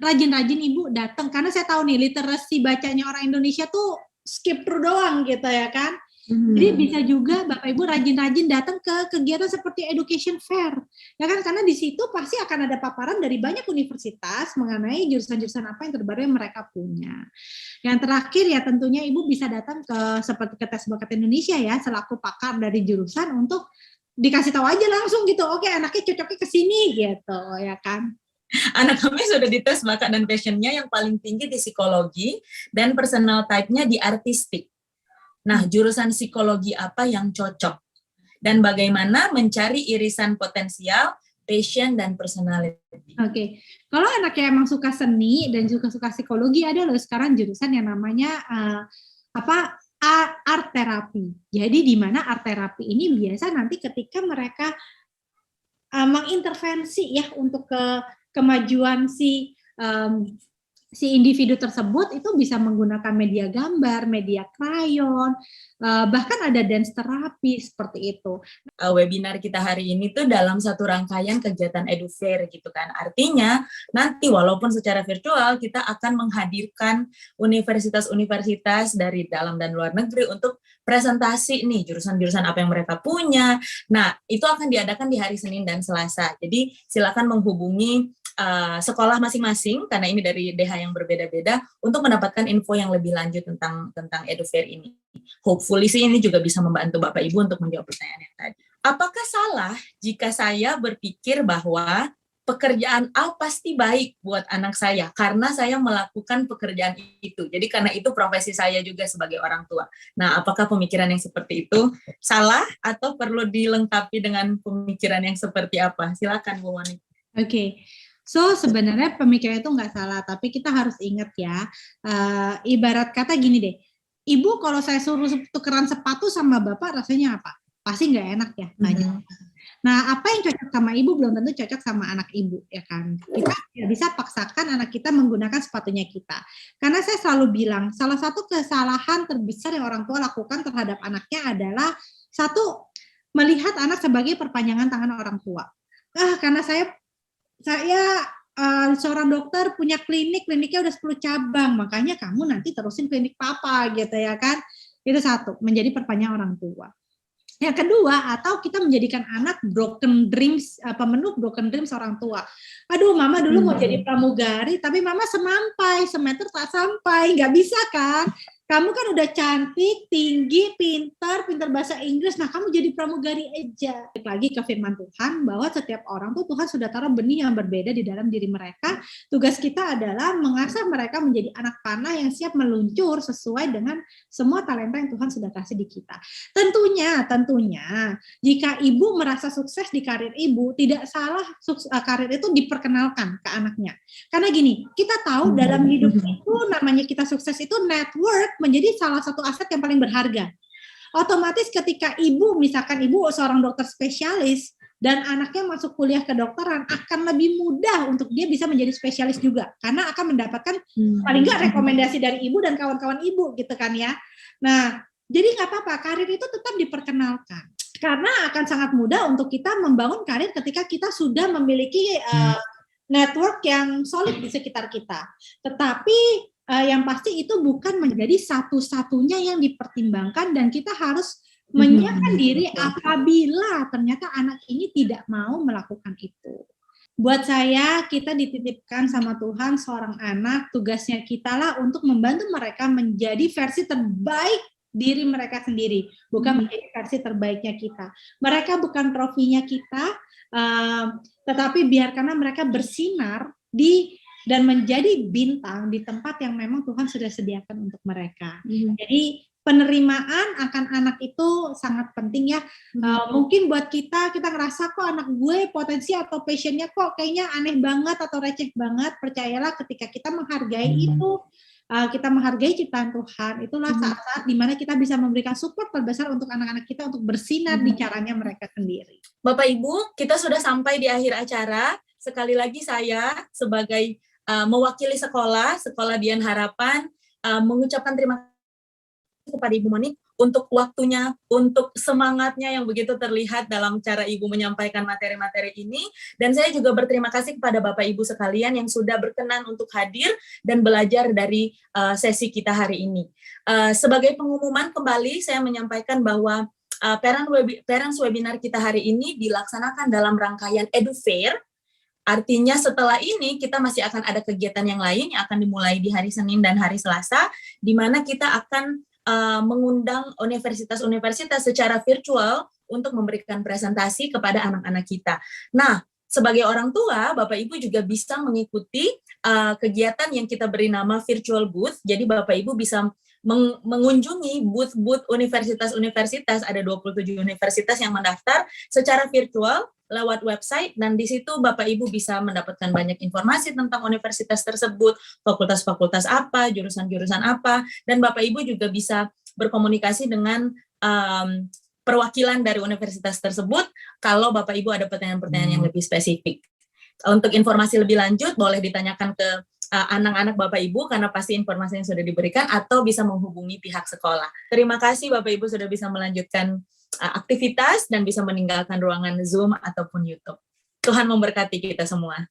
rajin-rajin Ibu datang, karena saya tahu nih literasi bacanya orang Indonesia tuh skip through doang gitu ya kan. Jadi bisa juga Bapak Ibu rajin-rajin datang ke kegiatan seperti education fair, ya kan, karena di situ pasti akan ada paparan dari banyak universitas mengenai jurusan-jurusan apa yang terbaru yang mereka punya. Yang terakhir ya tentunya Ibu bisa datang seperti ke Tes Bakat Indonesia ya, selaku pakar dari jurusan untuk dikasih tahu aja langsung gitu, oke anaknya cocoknya ke sini gitu, ya kan. Anak kami sudah dites bakat dan passionnya yang paling tinggi di psikologi dan personal type-nya di artistik. Nah, jurusan psikologi apa yang cocok? Dan bagaimana mencari irisan potensial, passion, dan personality? Oke. Kalau anaknya emang suka seni dan juga suka psikologi, ada loh sekarang jurusan yang namanya art therapy. Jadi di mana art therapy ini biasa nanti ketika mereka mengintervensi ya untuk kemajuan si si individu tersebut itu bisa menggunakan media gambar, media krayon, bahkan ada dance terapi seperti itu. Webinar kita hari ini tuh dalam satu rangkaian kegiatan EduFair gitu kan. Artinya nanti walaupun secara virtual kita akan menghadirkan universitas-universitas dari dalam dan luar negeri untuk presentasi nih jurusan-jurusan apa yang mereka punya. Nah, itu akan diadakan di hari Senin dan Selasa. Jadi silakan menghubungi sekolah masing-masing karena ini dari DH yang berbeda-beda untuk mendapatkan info yang lebih lanjut tentang EduFair ini. Hopefully sih ini juga bisa membantu Bapak Ibu untuk menjawab pertanyaan yang tadi. Apakah salah jika saya berpikir bahwa pekerjaan A pasti baik buat anak saya karena saya melakukan pekerjaan itu. Jadi karena itu profesi saya juga sebagai orang tua. Nah, apakah pemikiran yang seperti itu salah atau perlu dilengkapi dengan pemikiran yang seperti apa? Silakan Bu Moni. Oke. So, sebenarnya pemikiran itu nggak salah, tapi kita harus ingat ya, ibarat kata gini deh, Ibu kalau saya suruh tukeran sepatu sama Bapak rasanya apa? Pasti nggak enak ya. Nah, apa yang cocok sama Ibu belum tentu cocok sama anak Ibu, ya kan? Kita tidak bisa paksakan anak kita menggunakan sepatunya kita. Karena saya selalu bilang, salah satu kesalahan terbesar yang orang tua lakukan terhadap anaknya adalah, satu, melihat anak sebagai perpanjangan tangan orang tua. Karena saya seorang dokter punya kliniknya udah 10 cabang, makanya kamu nanti terusin klinik papa gitu ya kan. Itu satu, menjadi perpanjangan orang tua. Yang kedua, atau kita menjadikan anak pemenuh broken dreams orang tua. Aduh, mama dulu mau jadi pramugari, tapi mama semeter tak sampai, nggak bisa kan? Kamu kan udah cantik, tinggi, pintar bahasa Inggris, nah kamu jadi pramugari aja. Lagi ke firman Tuhan, bahwa setiap orang tuh Tuhan sudah taruh benih yang berbeda di dalam diri mereka. Tugas kita adalah mengasah mereka menjadi anak panah yang siap meluncur sesuai dengan semua talenta yang Tuhan sudah kasih di kita. Tentunya, jika ibu merasa sukses di karir ibu, tidak salah karir itu diperkenalkan ke anaknya. Karena gini, kita tahu dalam hidup itu namanya kita sukses itu network menjadi salah satu aset yang paling berharga. Otomatis ketika misalkan ibu seorang dokter spesialis dan anaknya masuk kuliah kedokteran, akan lebih mudah untuk dia bisa menjadi spesialis juga, karena akan mendapatkan paling nggak rekomendasi dari ibu dan kawan-kawan ibu gitu kan ya. Nah, jadi nggak apa-apa, karir itu tetap diperkenalkan. Karena akan sangat mudah untuk kita membangun karir ketika kita sudah memiliki network yang solid di sekitar kita. Tetapi yang pasti itu bukan menjadi satu-satunya yang dipertimbangkan, dan kita harus menyiapkan diri apabila ternyata anak ini tidak mau melakukan itu. Buat saya, kita dititipkan sama Tuhan seorang anak, tugasnya kita lah untuk membantu mereka menjadi versi terbaik diri mereka sendiri, bukan menjadi versi terbaiknya kita. Mereka bukan trofinya kita, tetapi biarkanlah mereka bersinar dan menjadi bintang di tempat yang memang Tuhan sudah sediakan untuk mereka. Jadi penerimaan akan anak itu sangat penting ya. Mungkin buat kita ngerasa kok anak gue potensi atau passionnya kok kayaknya aneh banget atau receh banget. Percayalah ketika kita menghargai itu, kita menghargai ciptaan Tuhan, itulah saat-saat dimana kita bisa memberikan support terbesar untuk anak-anak kita untuk bersinar di caranya mereka sendiri. Bapak Ibu, kita sudah sampai di akhir acara. Sekali lagi saya sebagai mewakili sekolah Dian Harapan mengucapkan terima kasih kepada Ibu Moni untuk waktunya, untuk semangatnya yang begitu terlihat dalam cara Ibu menyampaikan materi-materi ini, dan saya juga berterima kasih kepada Bapak Ibu sekalian yang sudah berkenan untuk hadir dan belajar dari sesi kita hari ini. Sebagai pengumuman kembali saya menyampaikan bahwa Parents Webinar kita hari ini dilaksanakan dalam rangkaian EduFair. Artinya setelah ini kita masih akan ada kegiatan yang lain yang akan dimulai di hari Senin dan hari Selasa, di mana kita akan mengundang universitas-universitas secara virtual untuk memberikan presentasi kepada anak-anak kita. Nah, sebagai orang tua, Bapak Ibu juga bisa mengikuti kegiatan yang kita beri nama virtual booth. Jadi Bapak Ibu bisa mengunjungi booth-booth universitas-universitas, ada 27 universitas yang mendaftar secara virtual lewat website, dan di situ Bapak Ibu bisa mendapatkan banyak informasi tentang universitas tersebut, fakultas-fakultas apa, jurusan-jurusan apa, dan Bapak Ibu juga bisa berkomunikasi dengan perwakilan dari universitas tersebut kalau Bapak Ibu ada pertanyaan-pertanyaan yang lebih spesifik. Untuk informasi lebih lanjut boleh ditanyakan ke anak-anak Bapak Ibu karena pasti informasi yang sudah diberikan, atau bisa menghubungi pihak sekolah. Terima kasih Bapak Ibu sudah bisa melanjutkan aktivitas dan bisa meninggalkan ruangan Zoom ataupun YouTube. Tuhan memberkati kita semua.